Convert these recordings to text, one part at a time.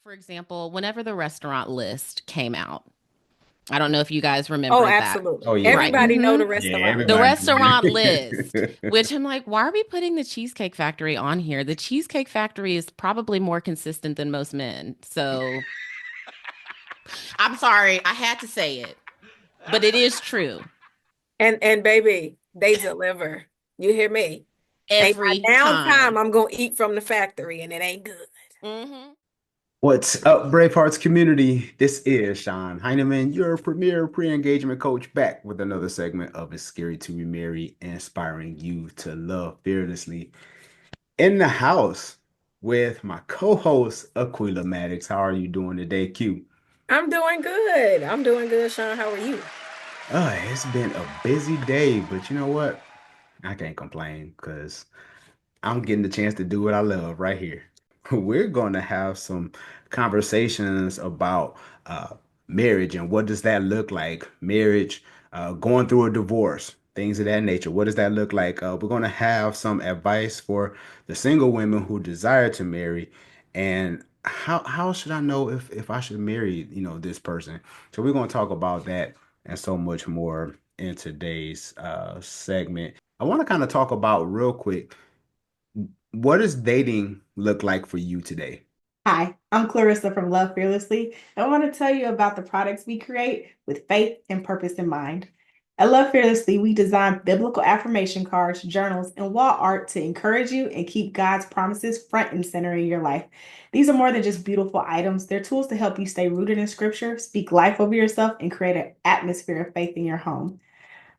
For example, whenever the restaurant list came out, I don't know if you guys Oh, remember that. absolutely. Oh yeah. Right. Everybody know hmm the Yeah, restaurant The list. everybody. restaurant list, which I'm like, why are we putting the Cheesecake Factory on here? The Cheesecake Factory is probably more consistent than most men. So I'm sorry, I had to say it, but it is true And baby, they deliver. You hear me? Ain't every my downtime. time. I'm gonna eat from the factory and it ain't good. hmm What's up, Bravehearts community? This is Sean Heineman, your premier pre-engagement coach, back with another segment of It's Scary to Remarry, inspiring you to love fearlessly. In the house with my co-host, Aquila Maddox. How are you doing today, Q? I'm doing good. I'm doing good, Sean. How are you? It's been a busy day, but you know what? I can't complain because I'm getting the chance to do what I love right here. We're going to have some conversations about uh, marriage and what does that look like? Marriage, going through a divorce, things of that nature. What does that look like? We're going to have some advice for the single women who desire to marry, and how should I know if I should marry, this person? So we're going to talk about that and so much more in today's segment. I want to kind of talk about real quick, what does dating look like for you today? Hi, I'm Clarissa from Love Fearlessly. I want to tell you about the products we create with faith and purpose in mind. At Love Fearlessly, we design biblical affirmation cards, journals, and wall art to encourage you and keep God's promises front and center in your life. These are more than just beautiful items, they're tools to help you stay rooted in Scripture, speak life over yourself, and create an atmosphere of faith in your home.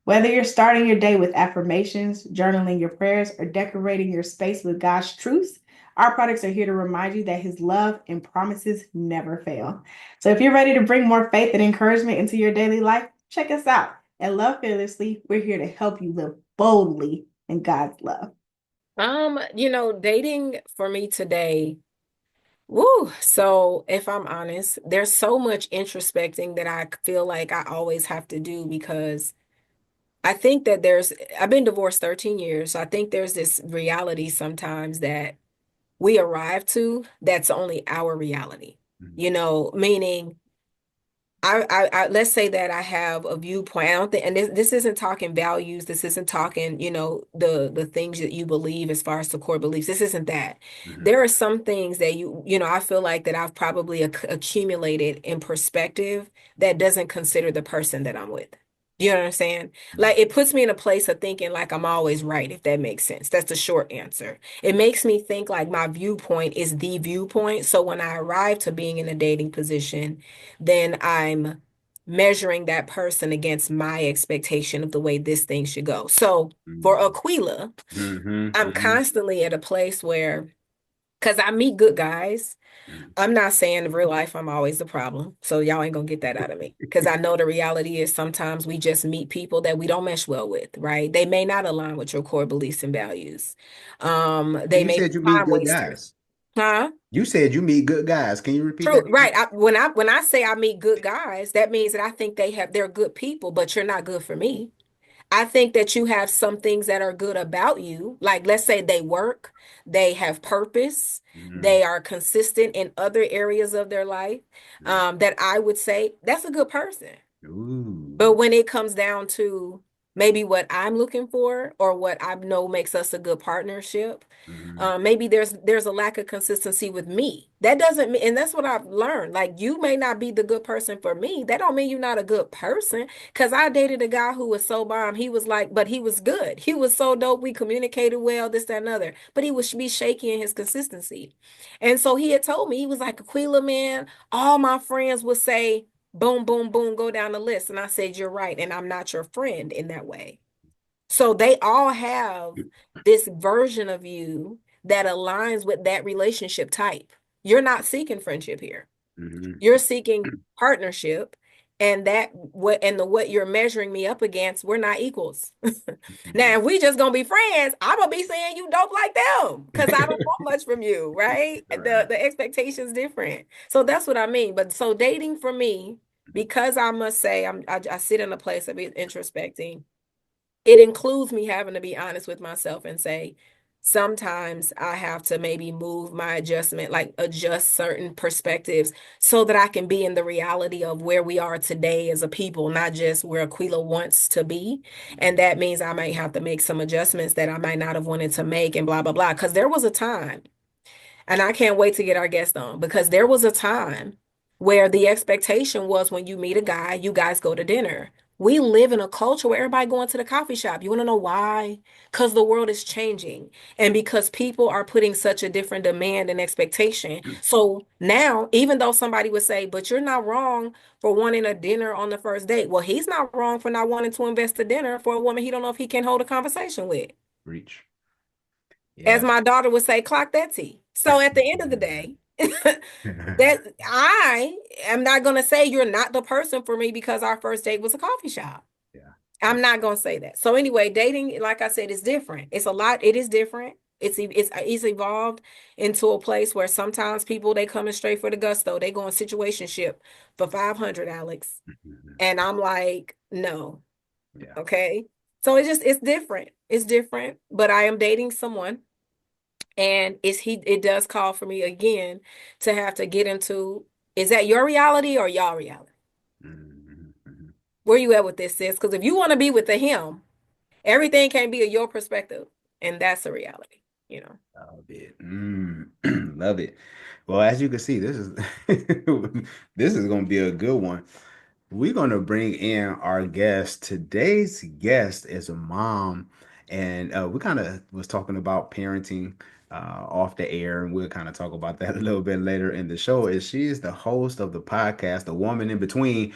Whether you're starting your day with affirmations, journaling your prayers, or decorating your space with God's truths, our products are here to remind you that His love and promises never fail. So if you're ready to bring more faith and encouragement into your daily life, check us out. At Love Fearlessly, we're here to help you live boldly in God's love. Dating for me today, woo. So if I'm honest, there's so much introspecting that I feel like I always have to do because I think that I've been divorced 13 years. So I think there's this reality sometimes that we arrive to that's only our reality, meaning let's say that I have a viewpoint. I don't think, and this isn't talking values. This isn't talking, the things that you believe as far as the core beliefs. This isn't that. Mhm. There are some things that I feel like that I've probably accumulated in perspective that doesn't consider the person that I'm with. You know what I'm saying? Like it puts me in a place of thinking like I'm always right, if that makes sense. That's the short answer. It makes me think like my viewpoint is the viewpoint. So when I arrive to being in a dating position, then I'm measuring that person against my expectation of the way this thing should go. So for Mhm. Aquila, Mhm. I'm Mhm. constantly at a place where, because I meet good guys, Mhm. I'm not saying in real life I'm always the problem. So y'all ain't gonna get that out of me. Because I know the reality is sometimes we just meet people that we don't mesh well with, right? They may not align with your core beliefs and values. They You may be said you meet time good wasters. guys. Huh? You said you meet good guys. Can you repeat True, that right. again? When I say I meet good guys, that means that I think they're good people, but you're not good for me. I think that you have some things that are good about you. Like let's say they work, they have purpose, Mhm. they are consistent in other areas of their life. That I would say that's a good person. But Ooh. when it comes down to maybe what I'm looking for or what I know makes us a good partnership, Mhm. maybe there's a lack of consistency with me. That doesn't mean, and that's what I've learned. Like you may not be the good person for me. That don't mean you're not a good person. Because I dated a guy who was so bomb. He was like, but he was good. He was so dope. We communicated well, this, that, and other. But he would be shaky in his consistency. And so he had told me, he was like, Aquila, man, all my friends would say, boom, boom, boom, go down the list. And I said, you're right. And I'm not your friend in that way. So they all have this version of you that aligns with that relationship type. You're not seeking friendship here. Mhm. You're seeking partnership. And what you're measuring me up against, we're not equals. Mhm. Now, if we just gonna be friends, I'm gonna be saying you dope like them because I don't want much from you, right? The Right. the expectation's different. So that's what I mean. But so dating for me, because I must say I sit in a place of introspecting, it includes me having to be honest with myself and say, sometimes I have to maybe move my adjustment, like adjust certain perspectives so that I can be in the reality of where we are today as a people, not just where Aquila wants to be. And that means I might have to make some adjustments that I might not have wanted to make and blah, blah, blah. Because there was a time, and I can't wait to get our guest on, because there was a time where the expectation was when you meet a guy, you guys go to dinner. We live in a culture where everybody going to the coffee shop. You want to know why? Because the world is changing and because people are putting such a different demand and expectation. So now, even though somebody would say, but you're not wrong for wanting a dinner on the first date. Well, he's not wrong for not wanting to invest a dinner for a woman he don't know if he can hold a conversation with. Reach. As Yeah. my daughter would say, clock that tea. So at the end of the day, that I am not going to say you're not the person for me because our first date was a coffee shop. Yeah. I'm not going to say that. So anyway, dating, like I said, is different. It's a lot. It is different. It's evolved into a place where sometimes people they coming straight for the gusto. They go on situationship for 500, Alex. And I'm like, no. Yeah. Okay. So it's different. It's different. But I am dating someone, and it does call for me again to have to get into, is that your reality or y'all reality? Mhm. Where you at with this, sis? Because if you want to be with the him, everything can't be a your perspective. And that's a reality, you know. Love it. Love it. Well, as you can see, this is this is going to be a good one. We're going to bring in our guest. Today's guest is a mom, and we kind of was talking about parenting off the air, and we'll kind of talk about that a little bit later in the show. Is she is the host of the podcast, The Woman in Between.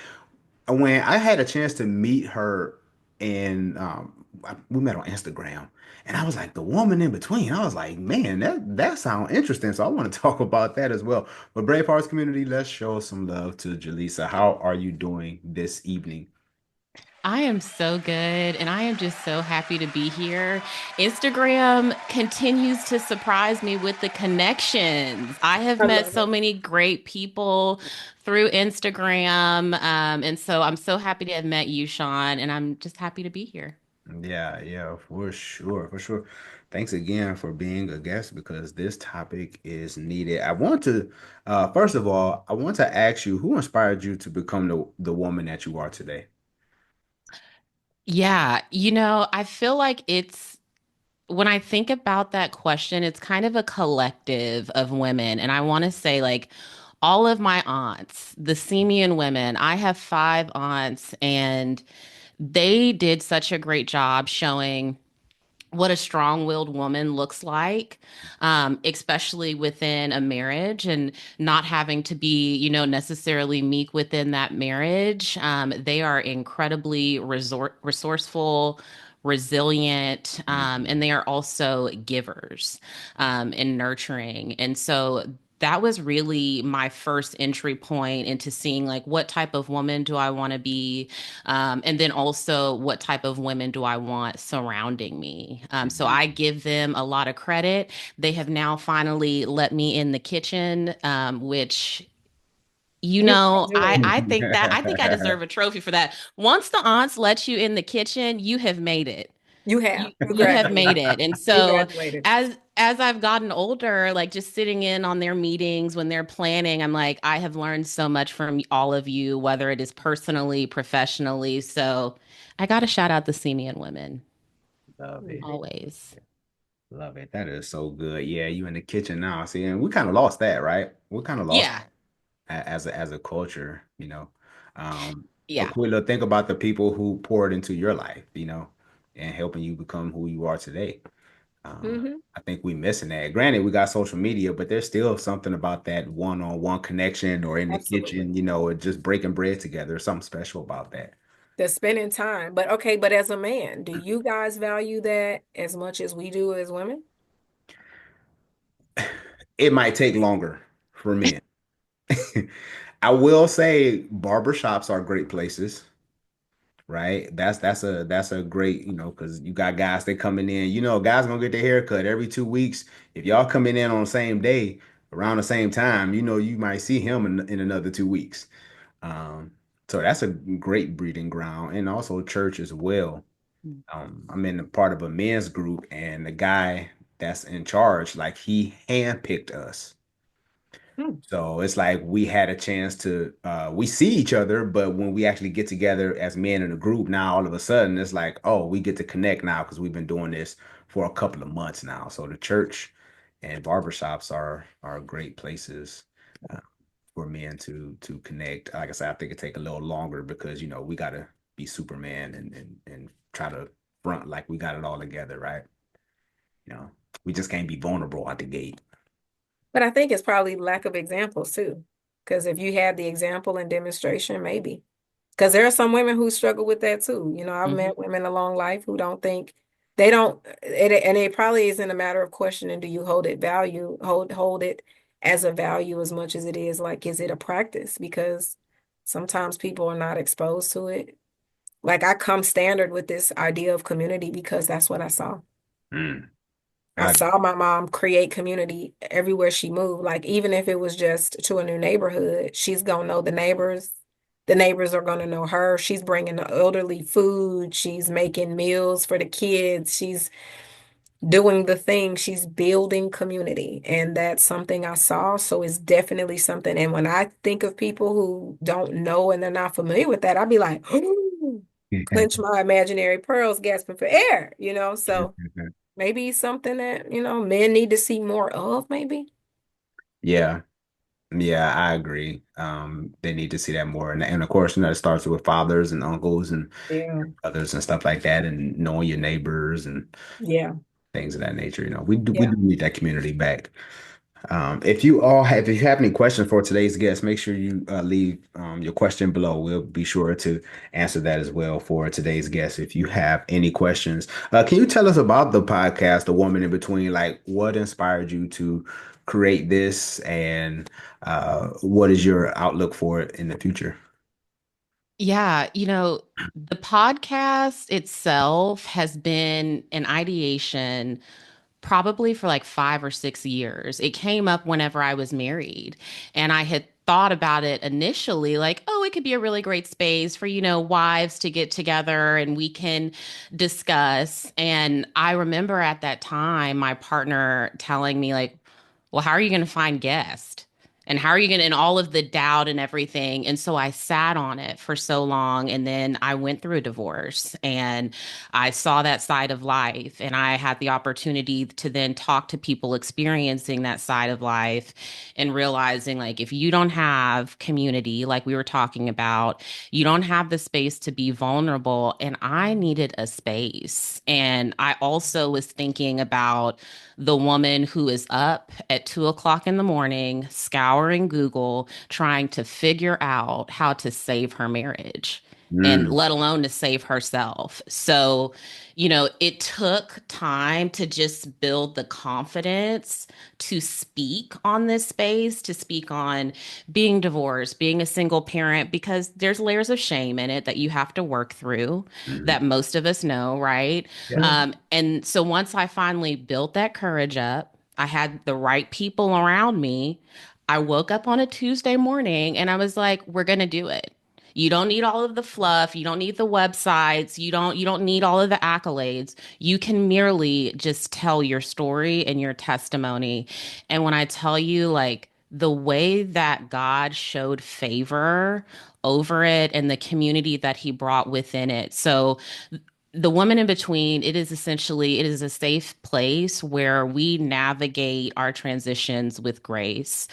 When I had a chance to meet her, and we met on Instagram, and I was like, the woman in between. I was like, man, that sounds interesting. So I want to talk about that as well. But Brave Hearts community, let's show some love to Jaleesa. How are you doing this evening? I am so good, and I am just so happy to be here. Instagram continues to surprise me with the connections. I have I met love so it. many great people through Instagram. And so I'm so happy to have met you, Sean, and I'm just happy to be here. Yeah, yeah, for sure, for sure. Thanks again for being a guest because this topic is needed. I want to, first of all, I want to ask you who inspired you to become the woman that you are today? Yeah, I feel like when I think about that question, it's kind of a collective of women. And I want to say, like, all of my aunts, the Simeon women, I have five aunts, and they did such a great job showing what a strong-willed woman looks like, especially within a marriage and not having to be, necessarily meek within that marriage. They are incredibly resourceful, resilient, and Mhm. they are also givers and nurturing. And so that was really my first entry point into seeing like what type of woman do I want to be, and then also, what type of women do I want surrounding me? So I Mhm. give them a lot of credit. They have now finally let me in the kitchen, which You I think I deserve a trophy for that. Once the aunts let you in the kitchen, you have made it. you You have. You you have graduated. made it. And You so graduated. as I've gotten older, like just sitting in on their meetings when they're planning, I'm like, I have learned so much from all of you, whether it is personally, professionally. So I got to shout out the Simeon women Love Love it. it. always. Love it. That is so good. Yeah, you in the kitchen now. See, and we kind of lost that, right? We kind of lost Yeah. as a culture, you know. Um, Yeah. Aquila, think about the people who poured into your life, and helping you become who you are today. Hmm. I think we missing that. Granted, we got social media, but there's still something about that one-on-one connection or in the Absolutely. kitchen, or just breaking bread together. There's something special about that. The spending time. But okay, but as a man, do you guys value that as much as we do as women? It might take longer for men. I will say barbershops are great places, right? That's a great, because you got guys that coming in, guys gonna get their hair cut every 2 weeks. If y'all coming in on the same day around the same time, you might see him in another 2 weeks. Um, so that's a great breeding ground, and also church as well. I'm in a part of a men's group, and the guy that's in charge. Like he handpicked us. Hmm. So it's like we had a chance to we see each other, but when we actually get together as men in a group, now all of a sudden it's like, oh, we get to connect now because we've been doing this for a couple of months now. So the church and barbershops are great places uh, for men to connect. Like I said, I think it take a little longer because we gotta be Superman and try to front like we got it all together, right? You know, we just can't be vulnerable at the gate. But I think it's probably lack of examples too. Because if you had the example and demonstration, maybe. Because there are some women who struggle with that too. I've Mhm. met women along life who don't think they don't, and it probably isn't a matter of questioning, do you hold it as a value as much as it is like, is it a practice? Because sometimes people are not exposed to it. Like I come standard with this idea of community because that's what I saw. Mm, I I, saw my mom create community everywhere she moved. Like even if it was just to a new neighborhood, she's gonna know the neighbors. The neighbors are gonna know her. She's bringing the elderly food. She's making meals for the kids. She's doing the thing. She's building community. And that's something I saw. So it's definitely something. And when I think of people who don't know and they're not familiar with that, I'd be like, clench my imaginary pearls, gasping for air. So maybe something that, men need to see more of, maybe. yeah. Yeah, I agree. They need to see that more, and of course, it starts with fathers and uncles and Yeah. brothers and stuff like that, and knowing your neighbors and Yeah. things of that nature. We do Yeah. need that community back. If you have any questions for today's guest, make sure you leave your question below. We'll be sure to answer that as well for today's guest. If you have any questions, can you tell us about the podcast, The Woman in Between? Like, what inspired you to create this, and what is your outlook for it in the future? Yeah, the podcast itself has been an ideation probably for like 5 or 6 years. It came up whenever I was married, and I had thought about it initially like, oh, it could be a really great space for, wives to get together and we can discuss. And I remember at that time my partner telling me like, well, how are you going to find guests? And how are you going to, and all of the doubt and everything. And so I sat on it for so long. And then I went through a divorce and I saw that side of life. And I had the opportunity to then talk to people experiencing that side of life and realizing like, if you don't have community, like we were talking about, you don't have the space to be vulnerable. And I needed a space. And I also was thinking about the woman who is up at 2 o'clock in the morning, scouring Google, trying to figure out how to save her marriage and Mm, let alone to save herself. So, it took time to just build the confidence to speak on this space, to speak on being divorced, being a single parent, because there's layers of shame in it that you have to work through mhm. that most of us know, right? Yeah. And so once I finally built that courage up, I had the right people around me. I woke up on a Tuesday morning and I was like, we're going to do it. You don't need all of the fluff, you don't need the websites, you don't need all of the accolades. You can merely just tell your story and your testimony. And when I tell you like the way that God showed favor over it and the community that he brought within it. So the woman in between, it is a safe place where we navigate our transitions with grace.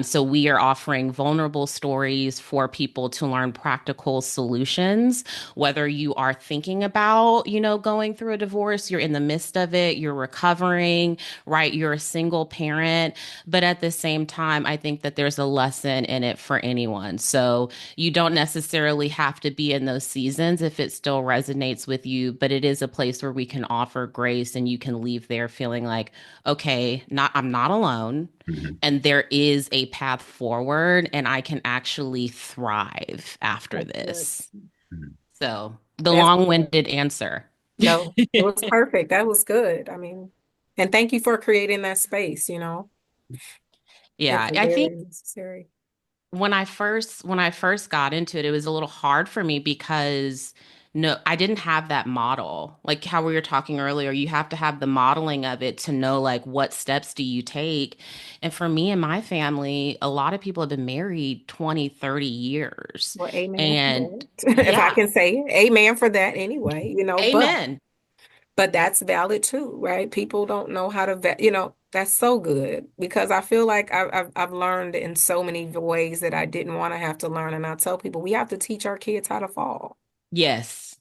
So we are offering vulnerable stories for people to learn practical solutions, whether you are thinking about, going through a divorce, you're in the midst of it, you're recovering, right? You're a single parent. But at the same time, I think that there's a lesson in it for anyone. So you don't necessarily have to be in those seasons if it still resonates with you, but it is a place where we can offer grace and you can leave there feeling like, okay, I'm not alone Mhm. and there is a path forward and I can actually thrive after That's good. this. Mhm. So, the That's good. long-winded answer. No, it was perfect. That was good. I mean, and thank you for creating that space. Yeah, It's I think very necessary. when I first got into it, it was a little hard for me because No, I didn't have that model. Like how we were talking earlier, you have to have the modeling of it to know like what steps do you take. And for me and my family, a lot of people have been married 20, 30 years. Well, amen for And that. If I yeah, can say amen for that anyway, amen. but that's valid too, right? People don't know how to that's so good because I feel like I've learned in so many ways that I didn't want to have to learn. And I tell people we have to teach our kids how to fall. Yes.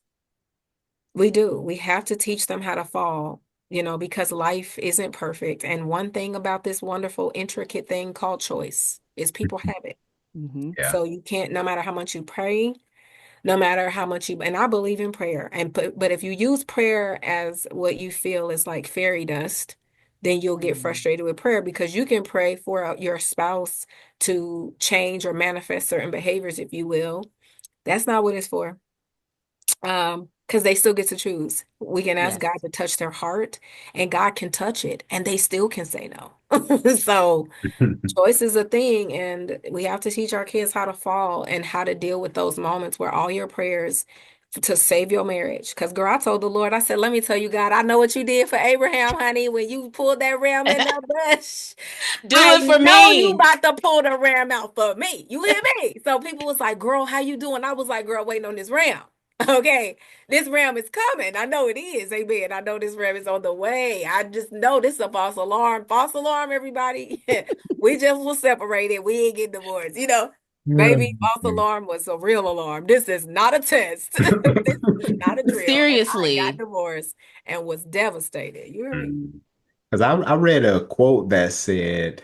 We do. We have to teach them how to fall, because life isn't perfect. And one thing about this wonderful, intricate thing called choice is people have it. Hmm. Yeah. So you can't, no matter how much you pray, no matter how much and I believe in prayer. But if you use prayer as what you feel is like fairy dust, then you'll get frustrated with prayer because you can pray for your spouse to change or manifest certain behaviors, if you will. That's not what it's for. Because they still get to choose. We can ask Yes. God to touch their heart, and God can touch it, and they still can say no. So choice is a thing, and we have to teach our kids how to fall and how to deal with those moments where all your prayers to save your marriage. Because, girl, I told the Lord, I said, let me tell you, God, I know what you did for Abraham, honey, when you pulled that ram in the bush. Do I it for know you me. about to pull the ram out for me. You hear me? So people was like, girl, how you doing? I was like, girl, waiting on this ram. Okay, this ram is coming. I know it is. Amen. I know this ram is on the way. I just know this is a false alarm. False alarm, everybody. We just was separated. We ain't get divorced. Baby, false alarm was a real alarm. This is not a test. This is not a drill. And I got Seriously. divorced and was devastated. You hear me? Because I read a quote that said,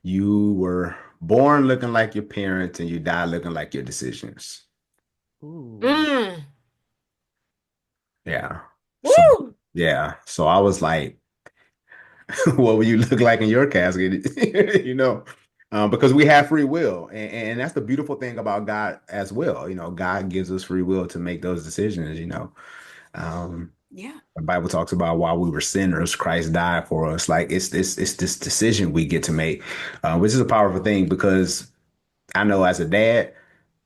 you were born looking like your parents and you die looking like your decisions. Ooh. Mm. Yeah. So, Woo! yeah. So I was like, what will you look like in your casket? Because we have free will. And that's the beautiful thing about God as well. God gives us free will to make those decisions. Um, Yeah. the Bible talks about while we were sinners, Christ died for us. Like it's this decision we get to make, which is a powerful thing because I know as a dad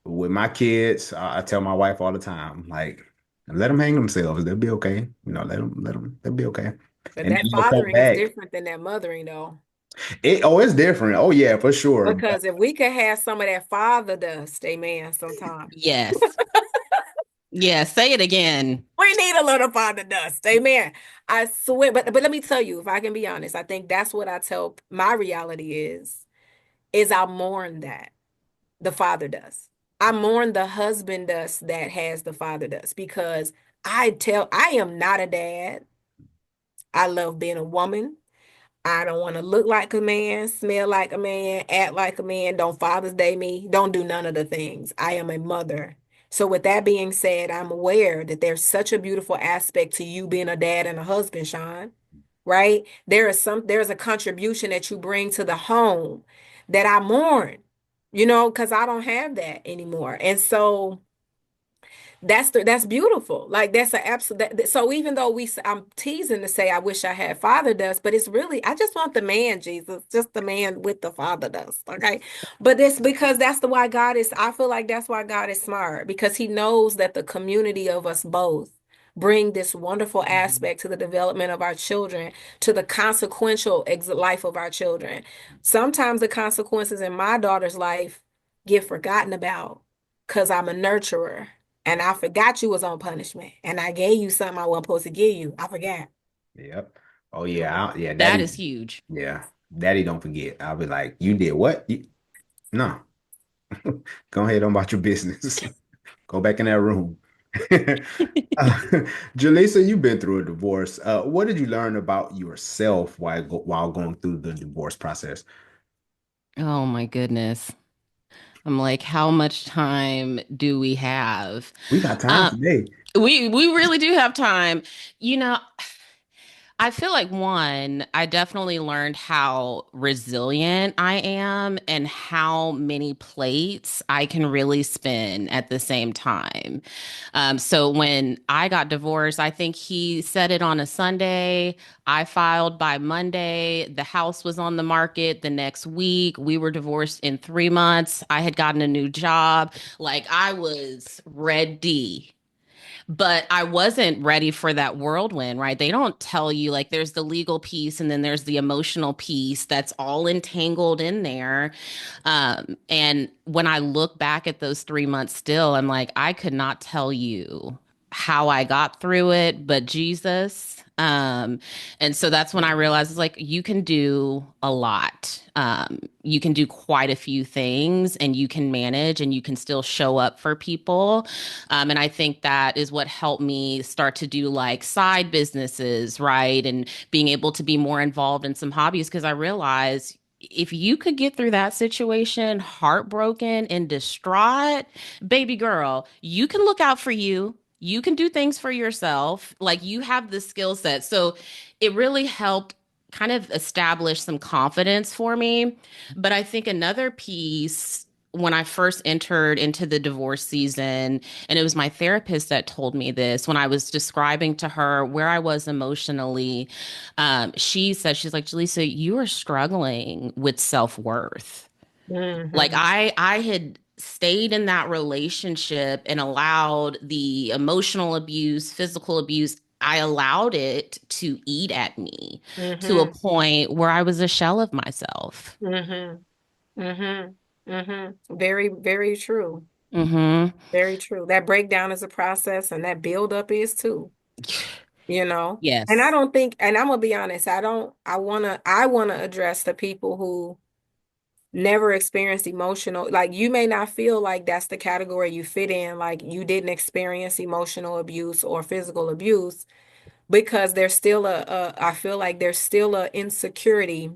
with my kids, I tell my wife all the time, like, let them hang themselves. They'll be okay. They'll be okay. But And that then they'll come fathering is back. different than that mothering, though. It's different. Oh yeah, for sure. But Because if we could have some of that father dust, amen, sometime. Yes. Yes. Say it again. We need a little father dust, amen. I swear, but let me tell you, if I can be honest, I think that's what I tell my reality is I mourn that the father does. I mourn the husband does that has the father does because I am not a dad. I love being a woman. I don't want to look like a man, smell like a man, act like a man. Don't Father's Day me. Don't do none of the things. I am a mother. So, with that being said, I'm aware that there's such a beautiful aspect to you being a dad and a husband, Sean, right? There's a contribution that you bring to the home that I mourn, because I don't have that anymore. And so, that's beautiful. Like that's an absolute. So even though I'm teasing to say I wish I had father dust, but it's really I just want the man Jesus, just the man with the father dust. Okay, but it's because that's the why God is. I feel like that's why God is smart because He knows that the community of us both bring this wonderful Mhm. aspect to the development of our children, to the consequential life of our children. Sometimes the consequences in my daughter's life get forgotten about because I'm a nurturer and I forgot you was on punishment. And I gave you something I wasn't supposed to give you. I forgot. yep. Oh yeah, yeah, That daddy. is huge. Yeah, daddy, don't forget. I'll be like, you did what? No, go ahead on about your business. Go back in that room. uh, Jaleesa, you've been through a divorce. What did you learn about yourself while going through the divorce process? Oh my goodness. I'm like, how much time do we have? We got time Uh, today. we really do have time. You know, I feel like one, I definitely learned how resilient I am and how many plates I can really spin at the same time. So when I got divorced, I think he said it on a Sunday. I filed by Monday. The house was on the market the next week. We were divorced in 3 months. I had gotten a new job. Like I was ready. but I wasn't ready for that whirlwind, right? They don't tell you like there's the legal piece and then there's the emotional piece that's all entangled in there. And when I look back at those 3 months still, I'm like, I could not tell you how I got through it, but Jesus. And so that's when I realized it's like you can do a lot. You can do quite a few things and you can manage and you can still show up for people. And I think that is what helped me start to do like side businesses, right? And being able to be more involved in some hobbies because I realized if you could get through that situation heartbroken and distraught, baby girl, you can look out for you. You can do things for yourself. Like you have the skill set. So it really helped kind of establish some confidence for me. But I think another piece when I first entered into the divorce season, and it was my therapist that told me this when I was describing to her where I was emotionally. She said, she's like, Jaleesa, you are struggling with self-worth. Like Hmm. I had stayed in that relationship and allowed the emotional abuse, physical abuse, I allowed it to eat at me to a Hmm. point where I was a shell of myself. Hmm. Hmm. Hmm. Very, very true. Hmm. Very true. That breakdown is a process and that build up is too, you know. And I Yes. don't think, and I'm gonna be honest, I wanna address the people who never experienced emotional, like you may not feel like that's the category you fit in, like you didn't experience emotional abuse or physical abuse, because there's still I feel like there's still a insecurity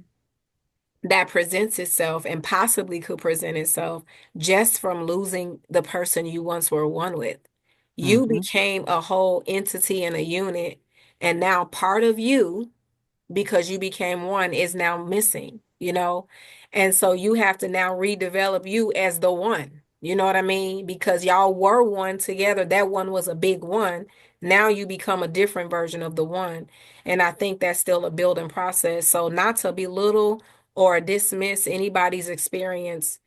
that presents itself and possibly could present itself just from losing the person you once were one with. You Hmm. became a whole entity and a unit, and now part of you, because you became one, is now missing, you know? And so you have to now redevelop you as the one. You know what I mean? Because y'all were one together. That one was a big one. Now you become a different version of the one. And I think that's still a building process. So not to belittle or dismiss anybody's experience,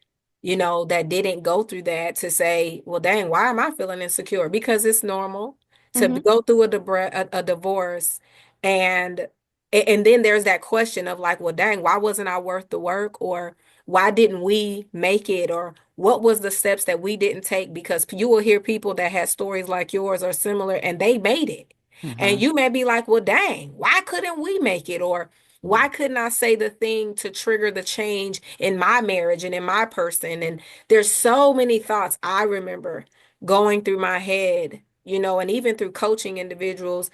that didn't go through that, to say, well, dang, why am I feeling insecure? Because it's normal to Hmm. go through a divorce, and then there's that question of like, well, dang, why wasn't I worth the work? Or why didn't we make it? Or what was the steps that we didn't take? Because you will hear people that had stories like yours or similar and they made it. And Hmm. you may be like, well, dang, why couldn't we make it? Or why couldn't I say the thing to trigger the change in my marriage and in my person? And there's so many thoughts I remember going through my head, and even through coaching individuals,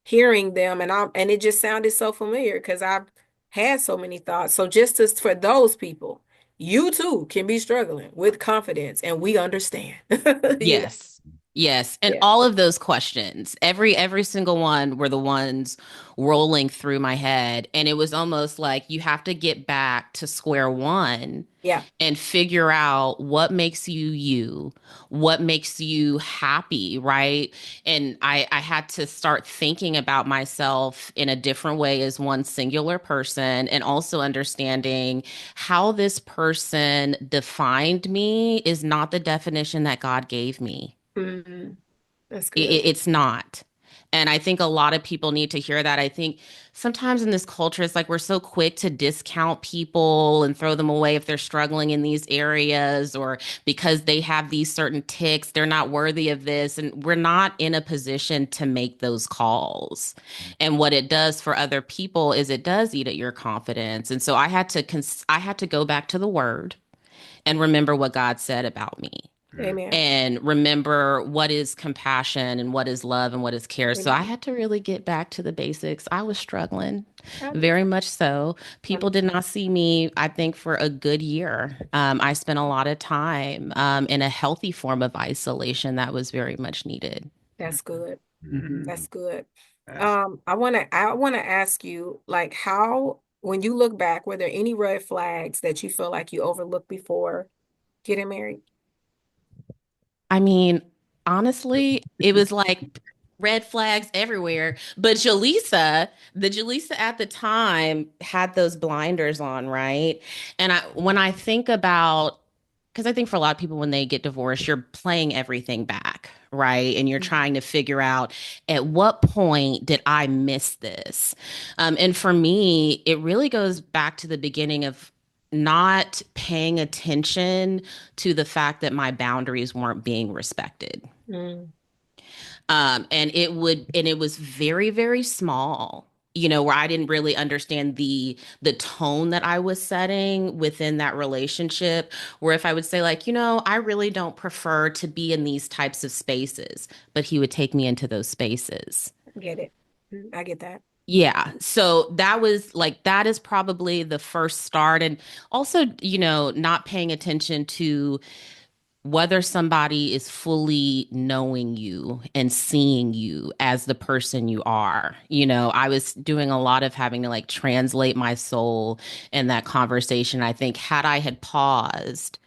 hearing them, and it just sounded so familiar because I've had so many thoughts. So just as for those people, you too can be struggling with confidence, and we understand. you know. Yes. Yes. And Yeah. all of those questions, every single one were the ones rolling through my head. And it was almost like you have to get back to square one Yeah. and figure out what makes you you, what makes you happy, right? And I had to start thinking about myself in a different way as one singular person and also understanding how this person defined me is not the definition that God gave me. Mhm. That's It, good. it's not. And I think a lot of people need to hear that. I think sometimes in this culture, it's like we're so quick to discount people and throw them away if they're struggling in these areas or because they have these certain ticks, they're not worthy of this. And we're not in a position to make those calls. And what it does for other people is it does eat at your confidence. And so I had to go back to the word and remember what God said about me Amen. and remember what is compassion and what is love and what is care. So I Amen. had to really get back to the basics. I was struggling I very much so. People did understand. not see me, I think, for a good year. I spent a lot of time in a healthy form of isolation that was very much needed. That's good. Mhm. That's good. That's I wanna ask you, like, how, when you look back, were there any red flags that you feel like you overlooked before getting married? I mean, honestly, it was like red flags everywhere. But the Jaleesa at the time had those blinders on, right? And when I think about because I think for a lot of people, when they get divorced, you're playing everything back, right? And you're Mhm. trying to figure out at what point did I miss this? And for me, it really goes back to the beginning of not paying attention to the fact that my boundaries weren't being respected. Mm. And it was very, very small, where I didn't really understand the tone that I was setting within that relationship. Where if I would say, like, I really don't prefer to be in these types of spaces, but he would take me into those spaces. Get it. I get that. Yeah. So that is probably the first start. And also, not paying attention to whether somebody is fully knowing you and seeing you as the person you are. I was doing a lot of having to like translate my soul in that conversation. I think had I had paused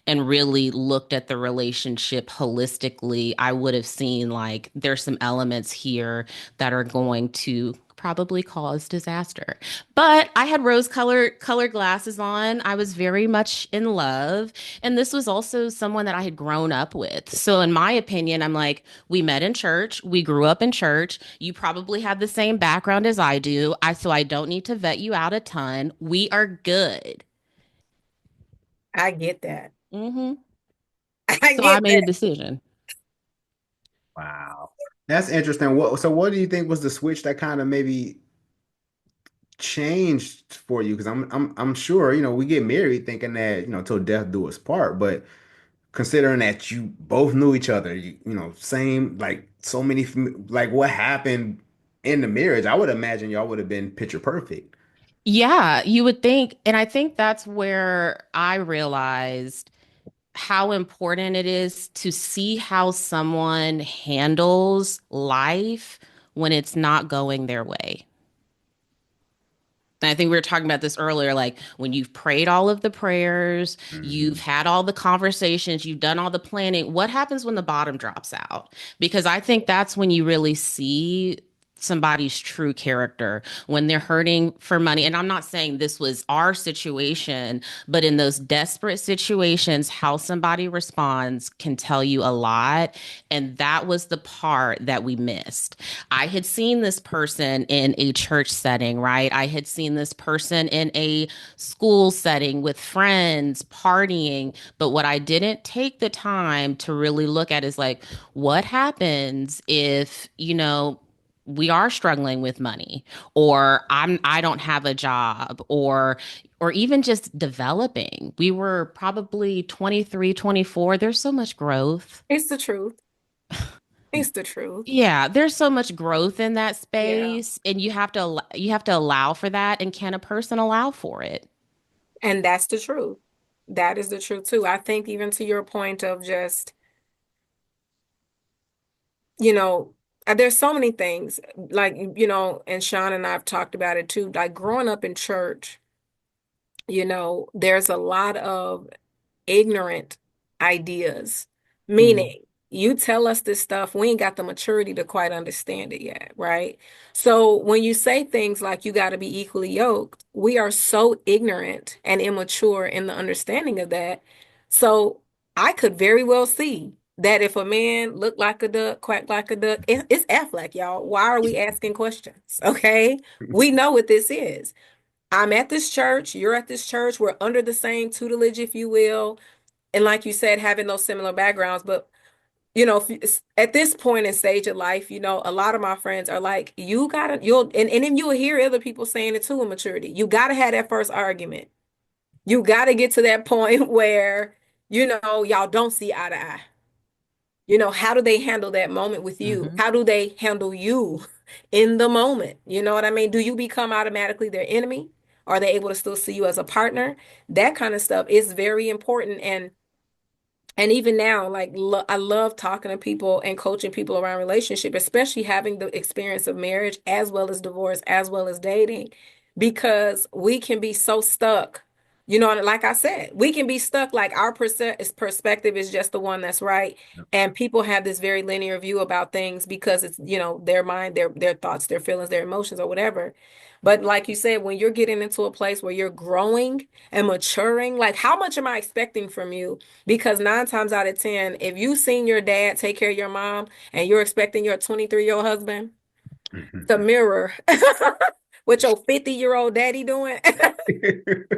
and really looked at the relationship holistically, I would have seen like there's some elements here that are going to probably cause disaster. But I had rose colored glasses on. I was very much in love, and this was also someone that I had grown up with. So in my opinion, I'm like, we met in church, we grew up in church. You probably have the same background as I do. So I don't need to vet you out a ton. We are good. I get that. hmm I So I get made a that. decision. Wow. That's interesting. What do you think was the switch that kind of maybe changed for you? Because I'm sure, we get married thinking that, till death do us part, but considering that you both knew each other, same like so many like what happened in the marriage, I would imagine y'all would have been picture perfect. Yeah, you would think. And I think that's where I realized how important it is to see how someone handles life when it's not going their way. And I think we were talking about this earlier, like when you've prayed all of the prayers, you've Hmm. had all the conversations, you've done all the planning. What happens when the bottom drops out? Because I think that's when you really see somebody's true character when they're hurting for money. And I'm not saying this was our situation, but in those desperate situations, how somebody responds can tell you a lot. And that was the part that we missed. I had seen this person in a church setting, right? I had seen this person in a school setting with friends partying. But what I didn't take the time to really look at is like, what happens if, we are struggling with money, or I don't have a job, or even just developing. We were probably 23, 24. There's so much growth. It's the truth. It's the truth. Yeah, there's so much growth in that Yeah. space, and you have to allow for that. And can a person allow for it? And that's the truth. That is the truth too. I think even to your point of just, you know, there's so many things like, and Sean and I've talked about it too. Like growing up in church, there's a lot of ignorant ideas, Mm, meaning you tell us this stuff, we ain't got the maturity to quite understand it yet, right? So when you say things like you got to be equally yoked, we are so ignorant and immature in the understanding of that. So I could very well see that if a man looked like a duck, quacked like a duck, it's Affleck, y'all. Why are we asking questions? Okay. We know what this is. I'm at this church, you're at this church, we're under the same tutelage, if you will. And like you said, having those similar backgrounds. But, at this point in stage of life, a lot of my friends are like, and then you'll hear other people saying it too in maturity. You gotta have that first argument. You gotta get to that point where, y'all don't see eye to eye. How do they handle that moment with you? hmm How do they handle you in the moment? You know what I mean? Do you become automatically their enemy? Are they able to still see you as a partner? That kind of stuff is very important. And even now, like I love talking to people and coaching people around relationship, especially having the experience of marriage as well as divorce, as well as dating, because we can be so stuck You know, like I said, we can be stuck like our perspective is just the one that's right. And people have this very linear view about things because it's, their mind, their thoughts, their feelings, their emotions or whatever. But like you said, when you're getting into a place where you're growing and maturing, like how much am I expecting from you? Because 9 times out of 10, if you've seen your dad take care of your mom and you're expecting your 23-year-old husband to mirror what your 50-year-old daddy doing.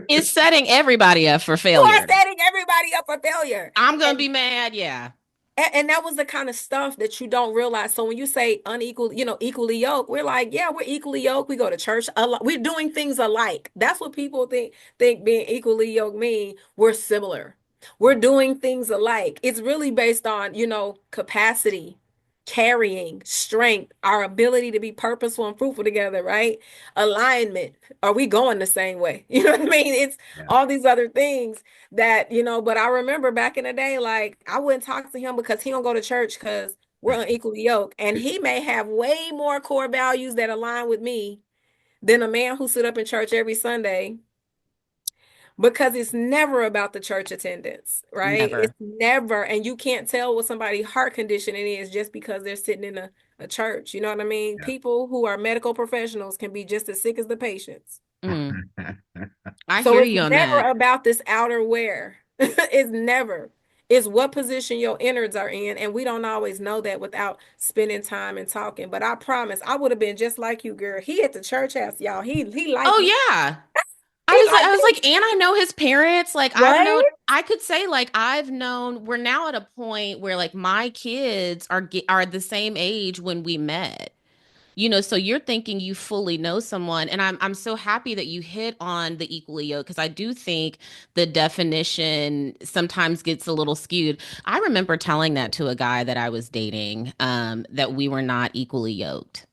It's setting everybody up for You are failure. setting everybody up for failure. I'm gonna And be mad, yeah. and that was the kind of stuff that you don't realize. So when you say unequal, equally yoked, we're like, yeah, we're equally yoked. We go to church a lot. We're doing things alike. That's what people think being equally yoked mean. We're similar. We're doing things alike. It's really based on, capacity, carrying, strength, our ability to be purposeful and fruitful together, right? Alignment. Are we going the same way? You know what I mean? It's Yeah. all these other things that, but I remember back in the day, like I wouldn't talk to him because he don't go to church because we're unequally yoked. And he may have way more core values that align with me than a man who sit up in church every Sunday because it's never about the church attendance, right? It's Never. never, and you can't tell what somebody's heart condition it is just because they're sitting in a church. You know what I mean? Yeah. People who are medical professionals can be just as sick as the patients. Mm, I So hear it's you on never that. about this outer wear. It's never. It's what position your innards are in. And we don't always know that without spending time and talking. But I promise I would have been just like you, girl. He at the church house, y'all. He liked me. Oh yeah. He I liked was me. like, and I know his parents. Like Right? I could say like I've known, we're now at a point where like my kids are the same age when we met. So you're thinking you fully know someone, and I'm so happy that you hit on the equally yoked because I do think the definition sometimes gets a little skewed. I remember telling that to a guy that I was dating, that we were not equally yoked.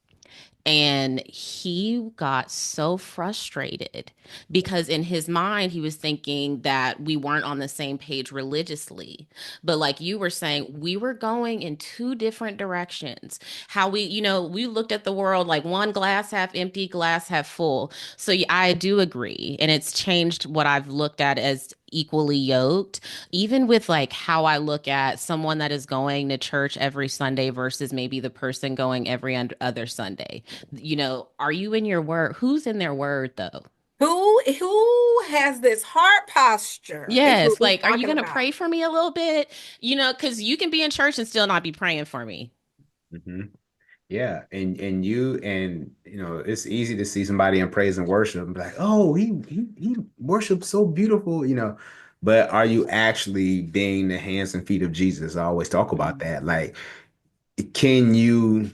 And he got so frustrated because in his mind, he was thinking that we weren't on the same page religiously. But like you were saying, we were going in two different directions. How we looked at the world like one glass half empty, glass half full. So yeah, I do agree. And it's changed what I've looked at as equally yoked, even with like how I look at someone that is going to church every Sunday versus maybe the person going every other Sunday. Are you in your word? Who's in their word though? Who has this heart posture is what Yes, we're like, are you talking gonna about. pray for me a little bit? Because you can be in church and still not be praying for me. Mhm. Yeah, and it's easy to see somebody in praise and worship and be like, oh, he worships so beautiful, but are you actually being the hands and feet of Jesus? I always talk about Mhm. that. Like, can you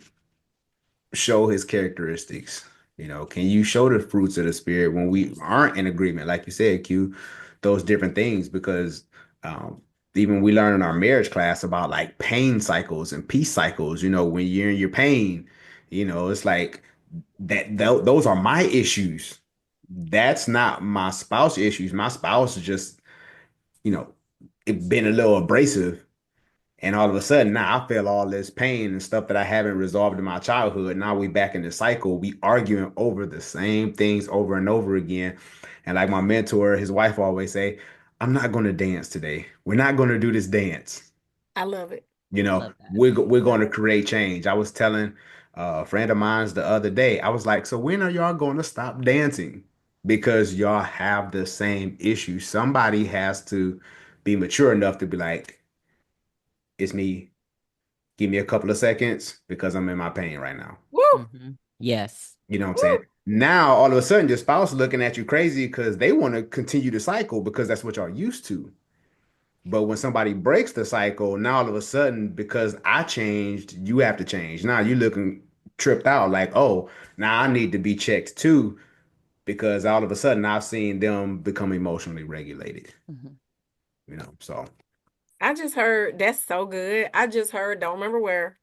show his characteristics? Can you show the fruits of the spirit when we aren't in agreement? Like you said, Q, those different things, because um, even we learn in our marriage class about like pain cycles and peace cycles. When you're in your pain, it's like those are my issues. That's not my spouse issues. My spouse is just, you know, it been a little abrasive, and all of a sudden, now I feel all this pain and stuff that I haven't resolved in my childhood. Now we back in the cycle. We arguing over the same things over and over again. And like my mentor, his wife always say, I'm not going to dance today. We're not going to do this dance. I love it. Love that. We're going Love to it. create change. I was telling a friend of mine's the other day, I was like, so when are y'all going to stop dancing? Because y'all have the same issue. Somebody has to be mature enough to be like, it's me. Give me a couple of seconds because I'm in my pain right now. Woo! Yes. You know what I'm saying? Woo! Now, all of a sudden, your spouse is looking at you crazy because they want to continue the cycle because that's what y'all used to. But when somebody breaks the cycle, now all of a sudden, because I changed, you have to change. Now you're looking tripped out like, oh, now I need to be checked too because all of a sudden I've seen them become emotionally regulated. Mhm. So I just heard that's so good. I just heard, don't remember where,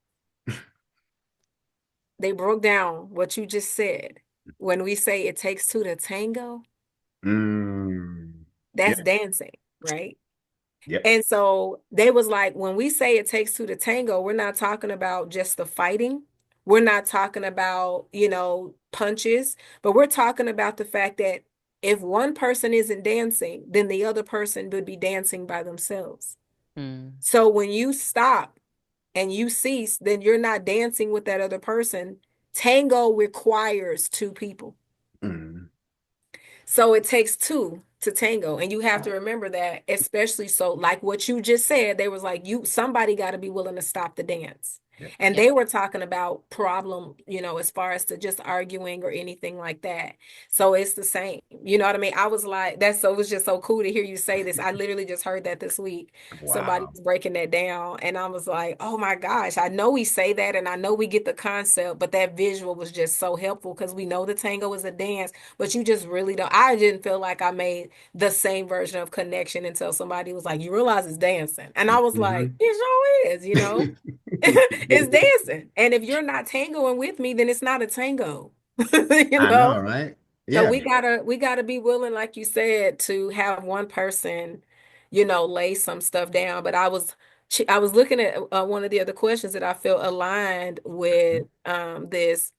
they broke down what you just said. When we say it takes two to tango, yeah, that's dancing, right? yep. And so they was like, when we say it takes two to tango, we're not talking about just the fighting. We're not talking about, punches, but we're talking about the fact that if one person isn't dancing, then the other person would be dancing by themselves. Mm. So when you stop and you cease, then you're not dancing with that other person. Tango requires two people. Mm. So it takes two to tango. And you have to remember that, especially so like what you just said, they was like, somebody got to be willing to stop the dance. Yeah. And Yep. they were talking about problem, as far as to just arguing or anything like that. So it's the same. You know what I mean? I was like, it was just so cool to hear you say this. I literally just heard that this week. Somebody Wow. was breaking that down. And I was like, oh my gosh, I know we say that and I know we get the concept, but that visual was just so helpful because we know the tango is a dance, but you just really don't. I didn't feel like I made the same version of connection until somebody was like, you realize it's dancing. And I was like, Mhm. it sure is. It's dancing. And if you're not tangoing with me, then it's not a tango. you I know? know, right? So Yeah. we gotta be willing, like you said, to have one person, lay some stuff down. But I was looking at one of the other questions that I felt aligned with this.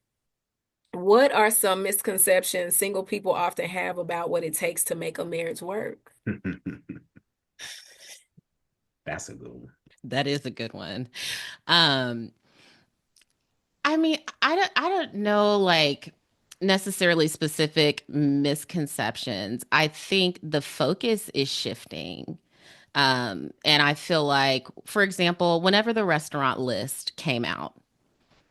What are some misconceptions single people often have about what it takes to make a marriage work? That's a good one. That is a good one. Um, I mean, I don't know like necessarily specific misconceptions. I think the focus is shifting. And I feel like, for example, whenever the restaurant list came out,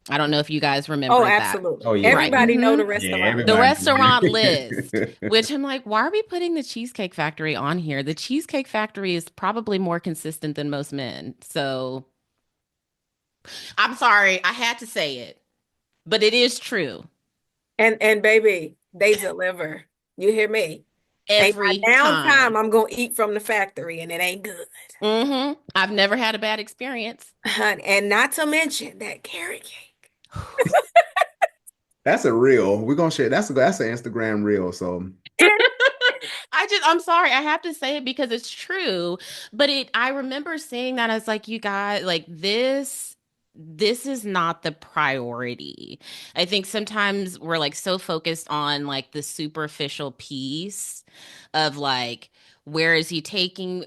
I don't know if you guys Oh, remember that. absolutely. Oh yeah. Right. Everybody know Hmm. the Yeah, restaurant The list. everybody. restaurant list, which I'm like, why are we putting the Cheesecake Factory on here? The Cheesecake Factory is probably more consistent than most men. So I'm sorry, I had to say it, but it is true And baby, they deliver. You hear me? Ain't every my downtime. time. I'm gonna eat from the factory, and it ain't good. I've never had a bad experience. And not to mention that carrot cake. That's a reel. We're gonna share. That's an Instagram reel. So I'm sorry, I have to say it because it's true. But I remember seeing that as like, you guys, like this is not the priority. I think sometimes we're like so focused on like the superficial piece of like, where is he taking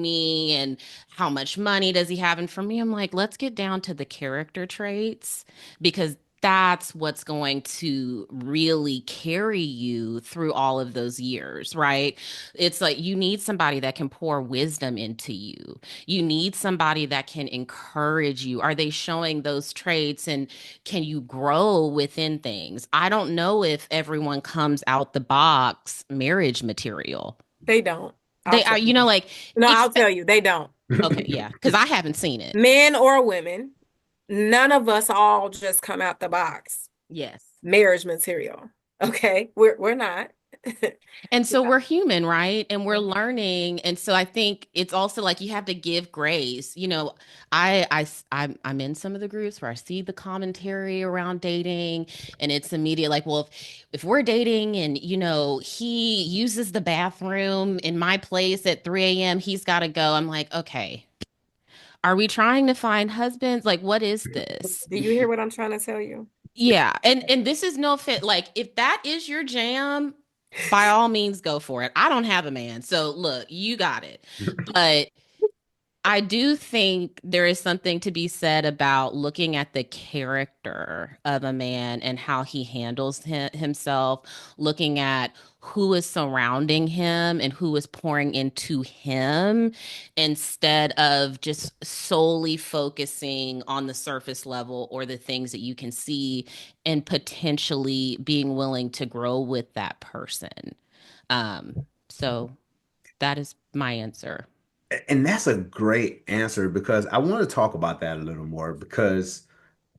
me, and how much money does he have? And for me, I'm like, let's get down to the character traits, because that's what's going to really carry you through all of those years, right? It's like you need somebody that can pour wisdom into you. You need somebody that can encourage you. Are they showing those traits, and can you grow within things? I don't know if everyone comes out the box marriage material. They don't. I'll They tell are, you. like, No, I'll expect. tell you, they don't. Okay, yeah, because I haven't seen it. Men or women, none of us all just come out the box. Yes. Marriage material. Okay, we're not. And so we're human, right? And we're Mhm. learning. And so I think it's also like you have to give grace. I'm in some of the groups where I see the commentary around dating, and it's immediate like, well, if we're dating and he uses the bathroom in my place at 3 a.m., he's got to go. I'm like, okay, are we trying to find husbands? Like, what is this? Do you hear what I'm trying to tell you? Yeah, and this is no fit. Like, if that is your jam, by all means go for it. I don't have a man, so look, you got it. But I do think there is something to be said about looking at the character of a man and how he handles himself, looking at who is surrounding him and who is pouring into him, instead of just solely focusing on the surface level or the things that you can see, and potentially being willing to grow with that person. So that is my answer. and that's a great answer because I want to talk about that a little more because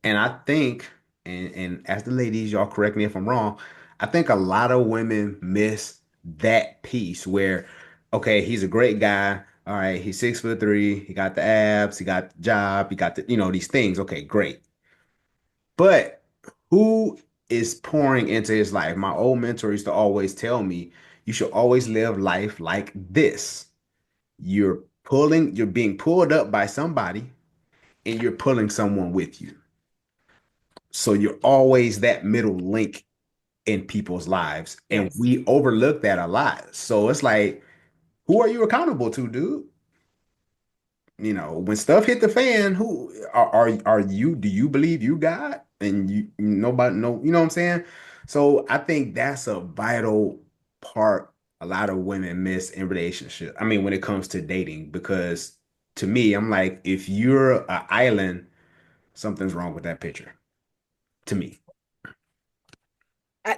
and I think and as the ladies, y'all correct me if I'm wrong, I think a lot of women miss that piece where, okay, he's a great guy. All right, he's 6'3", he got the abs, he got the job, he got these things. Okay, great. But who is pouring into his life? My old mentor used to always tell me, you should always live life like this. You're being pulled up by somebody and you're pulling someone with you. So you're always that middle link in people's lives, and Yes. we overlook that a lot. So it's like, who are you accountable to, dude? When stuff hit the fan, who are you? Do you believe you God? And nobody know, you know what I'm saying? So I think that's a vital part a lot of women miss in relationship. I mean, when it comes to dating, because to me, I'm like, if you're an island, something's wrong with that picture. To me.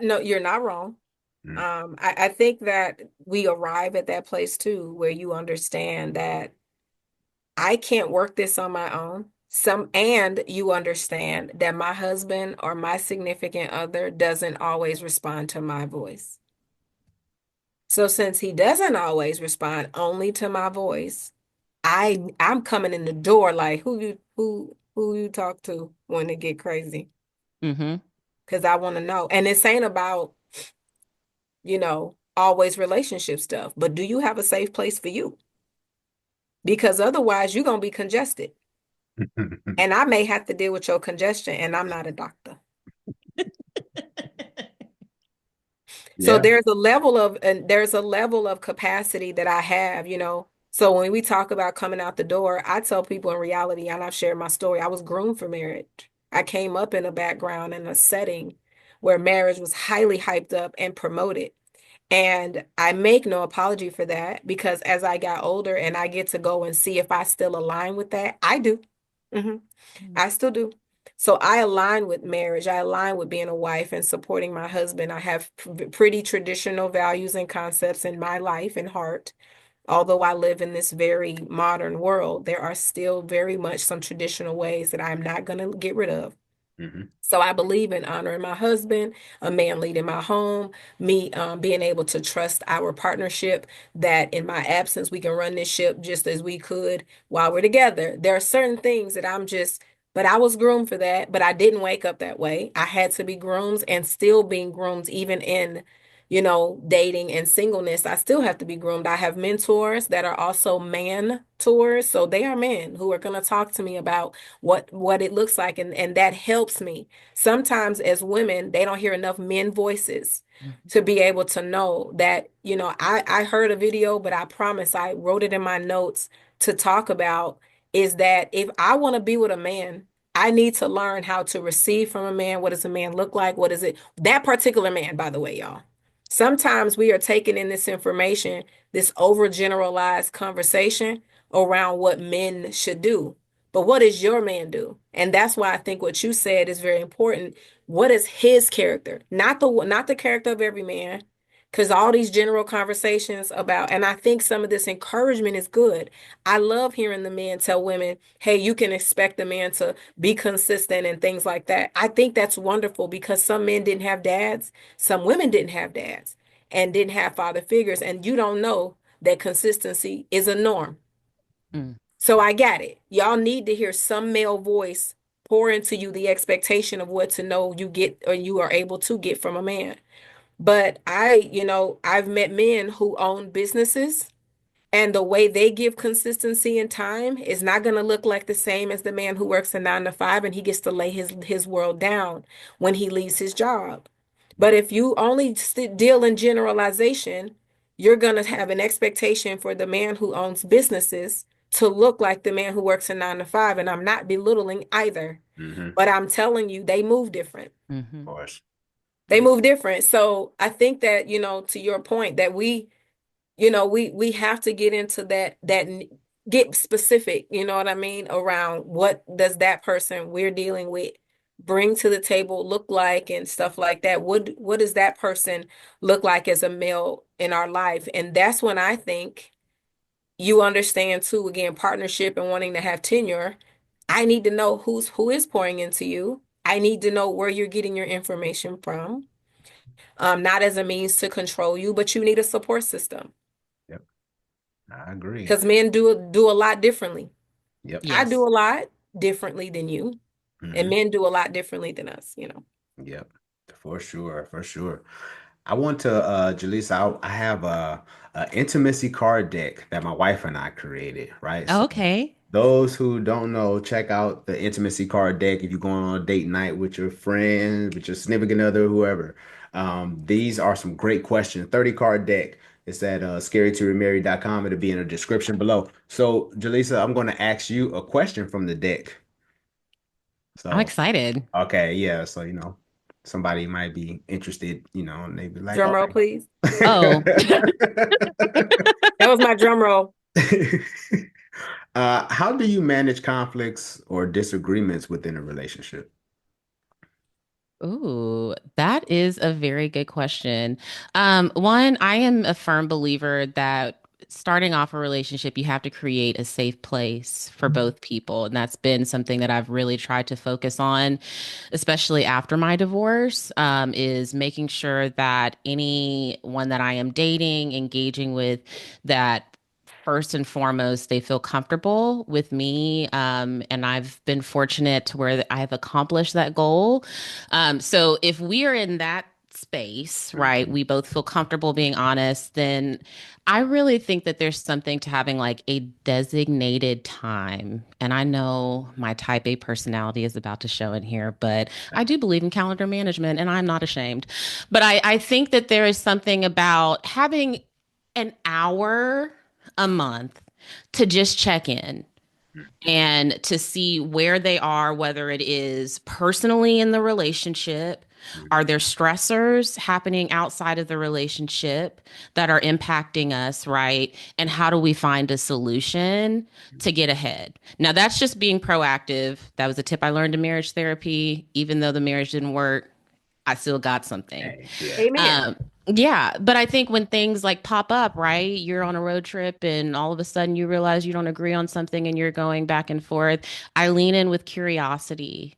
No, you're not wrong. Mm, I think that we arrive at that place too, where you understand that I can't work this on my own. And you understand that my husband or my significant other doesn't always respond to my voice. So since he doesn't always respond only to my voice, I'm coming in the door like who you talk to when it get crazy? Mm-hmm. Because I want to know. And this ain't about, always relationship stuff, but do you have a safe place for you? Because otherwise you're gonna be congested. mm. And I may have to deal with your congestion, and I'm not a doctor. So Yeah. there's a level of capacity that I have. So when we talk about coming out the door, I tell people in reality, and I've shared my story, I was groomed for marriage. I came up in a background in a setting where marriage was highly hyped up and promoted. And I make no apology for that because as I got older and I get to go and see if I still align with that, I do. hmm I still do. So I align with marriage. I align with being a wife and supporting my husband. I have pretty traditional values and concepts in my life and heart. Although I live in this very modern world, there are still very much some traditional ways that I'm not going to get rid of. Hmm. So I believe in honoring my husband, a man leading my home, me being able to trust our partnership, that in my absence, we can run this ship just as we could while we're together. There are certain things that but I was groomed for that, but I didn't wake up that way. I had to be groomed and still being groomed, even in, dating and singleness. I still have to be groomed. I have mentors that are also man tours. So they are men who are going to talk to me about what it looks like, and that helps me. Sometimes as women, they don't hear enough men voices Mm-hmm. to be able to know that, I heard a video, but I promise I wrote it in my notes to talk about is that if I want to be with a man, I need to learn how to receive from a man. What does a man look like? What is it? That particular man, by the way, y'all. Sometimes we are taking in this information, this overgeneralized conversation around what men should do. But what does your man do? And that's why I think what you said is very important. What is his character? Not the character of every man. Because all these general conversations about, and I think some of this encouragement is good. I love hearing the men tell women, hey, you can expect the man to be consistent and things like that. I think that's wonderful because some men didn't have dads, some women didn't have dads, and didn't have father figures. And you don't know that consistency is a norm. Mm. So I got it. Y'all need to hear some male voice pour into you the expectation of what to know you get or you are able to get from a man. But I've met men who own businesses, and the way they give consistency and time is not going to look like the same as the man who works a 9 to 5 and he gets to lay his world down when he leaves his job. But if you only deal in generalization, you're going to have an expectation for the man who owns businesses to look like the man who works a 9 to 5. And I'm not belittling either, Hmm. but I'm telling you, they move different. Of Mm-hmm. course. They move different. So I think that, to your point, that we have to get into that get specific, you know what I mean, around what does that person we're dealing with bring to the table look like and stuff like that. What does that person look like as a male in our life? And that's when I think you understand too, again, partnership and wanting to have tenure. I need to know who is pouring into you. I need to know where you're getting your information from. Not as a means to control you, but you need a support system Yep. I agree. because men do a lot differently. Yep. I do Yes. a lot differently than you, and Hmm. men do a lot differently than us. Yep. For sure. For sure. I want to, Jaleesa, I have a intimacy card deck that my wife and I created, right? So Okay. those who don't know, check out the intimacy card deck if you're going on a date night with your friends, with your significant other, whoever. These are some great questions. 30 card deck. It's at scarytoremarry.com. It'll be in the description below. So, Jaleesa, I'm going to ask you a question from the deck. I'm So, excited. okay, yeah. So, somebody might be interested, and they be like, Drum roll, please. Oh, That was my drum roll. How do you manage conflicts or disagreements within a relationship? ooh, that is a very good question. One, I am a firm believer that starting off a relationship, you have to create a safe place for both people. And that's been something that I've really tried to focus on, especially after my divorce, is making sure that anyone that I am dating, engaging with, that first and foremost, they feel comfortable with me. And I've been fortunate to where I've accomplished that goal. So if we are in that space, right, Mhm. we both feel comfortable being honest, then I really think that there's something to having like a designated time. And I know my type A personality is about to show in here, but I do believe in calendar management and I'm not ashamed. But I think that there is something about having an hour a month to just check in and to see where they are, whether it is personally in the relationship. Are there stressors happening outside of the relationship that are impacting us, right? And how do we find a solution to get ahead? Now, that's just being proactive. That was a tip I learned in marriage therapy. Even though the marriage didn't work, I still got something. Hey, yeah. Amen. Um, yeah, but I think when things like pop up, right? You're on a road trip and all of a sudden you realize you don't agree on something and you're going back and forth. I lean in with curiosity.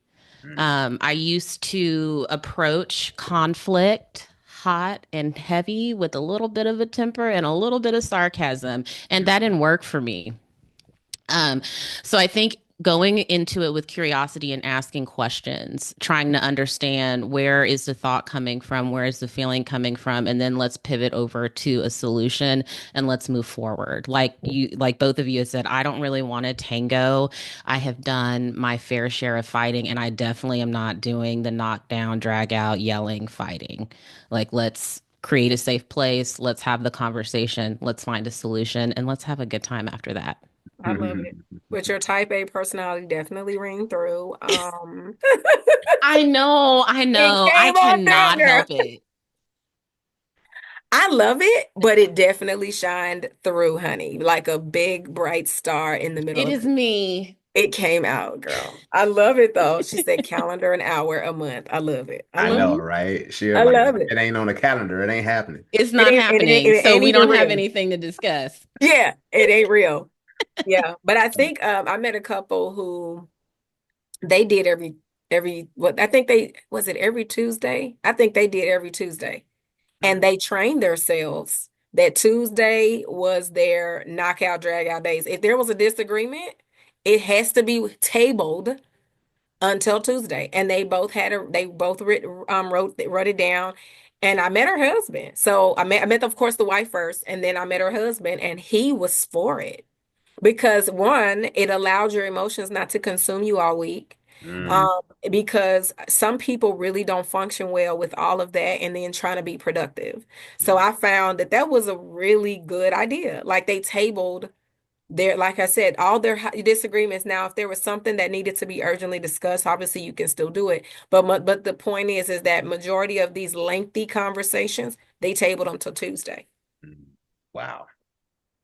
I used to approach conflict hot and heavy with a little bit of a temper and a little bit of sarcasm, and that didn't work for me. Um, so I think going into it with curiosity and asking questions, trying to understand where is the thought coming from, where is the feeling coming from, and then let's pivot over to a solution and let's move forward. Like both of you have said, I don't really want to tango. I have done my fair share of fighting, and I definitely am not doing the knockdown, drag out, yelling, fighting. Like let's create a safe place. Let's have the conversation. Let's find a solution, and let's have a good time after that. I love it. But your type A personality definitely ring through. I It know. I came on through, cannot girl. help it. I love it, but it definitely shined through, honey, like a big bright star in the middle It of is me. it came out, girl. I love it though. She said calendar an hour a month. I love it. I I love know, Mhm. it. right? She I like, love if it. it ain't on the calendar, it ain't happening. It's It not ain't it ain't, happening. it So ain't we even don't have real. anything to discuss. Yeah, it ain't real. Yeah. But I think I met a couple who they did every what I think they was it every Tuesday? I think they did every Tuesday. And Mhm. they trained themselves that Tuesday was their knockout drag out days. If there was a disagreement, it has to be tabled until Tuesday. And they both wrote it down. And I met her husband. So I met of course the wife first, and then I met her husband, and he was for it. Because one, it allowed your emotions not to consume you all week. Mm, Um, because some people really don't function well with all of that and then trying to be productive. So mm, I found that that was a really good idea. Like they tabled their, like I said, all their disagreements. Now, if there was something that needed to be urgently discussed, obviously you can still do it. But the point is that majority of these lengthy conversations, they tabled them till Tuesday. mm. Wow.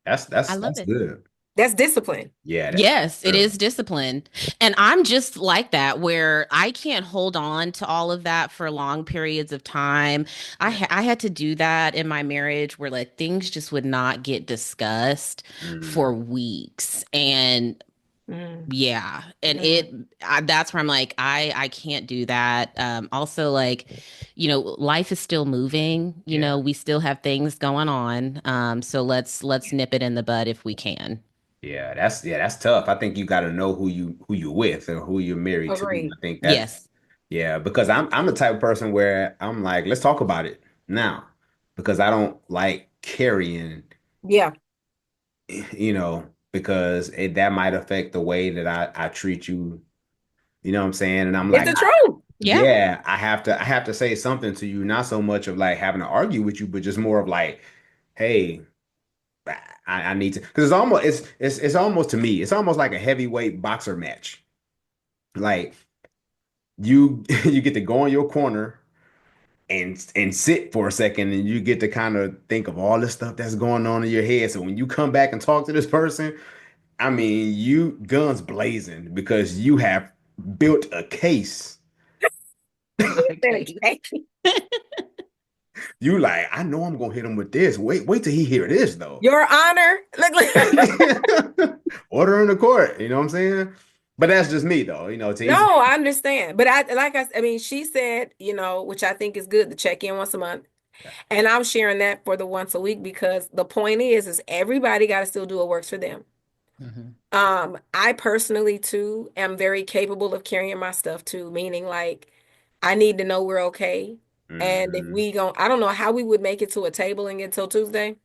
That's that's I love that's it. good. That's discipline. Yeah, that's Yes, it real. is discipline. And I'm just like that where I can't hold on to all of that for long periods of time. Yeah. I had to do that in my marriage where like things just would not get discussed Mm, for weeks. And Mm, yeah, and mm, that's where I'm like I can't do that. Also like, life is still moving, yeah. we still have things going on. So let's nip it in the bud if we can. Yeah, that's tough. I think you got to know who you're with or who you're married to. agreed. I think that's Yes. yeah, because I'm the type of person where I'm like, let's talk about it now, because I don't like carrying, Yeah, because that might affect the way that I treat you. You know what I'm saying? And I'm it's like, the truth. Yeah. yeah, I have to say something to you, not so much of like having to argue with you, but just more of like, hey, I need to, because it's almost to me, it's almost like a heavyweight boxer match. Like you you get to go in your corner and sit for a second, and you get to kind of think of all the stuff that's going on in your head. So when you come back and talk to this person, I mean, you guns blazing because you have built a case. My case. Exactly. You like, I know I'm gonna hit him with this. Wait till he hear this though. Your Honor. Order in the court, you know what I'm saying? But that's just me though, to each. No, I understand. But I mean, she said, which I think is good to check in once a month. And I'm sharing that for the once a week because the point is everybody got to still do what works for them. Mhm. I personally too am very capable of carrying my stuff too, meaning like I need to know we're okay. And if Mhm. we go, I don't know how we would make it to a table and get till Tuesday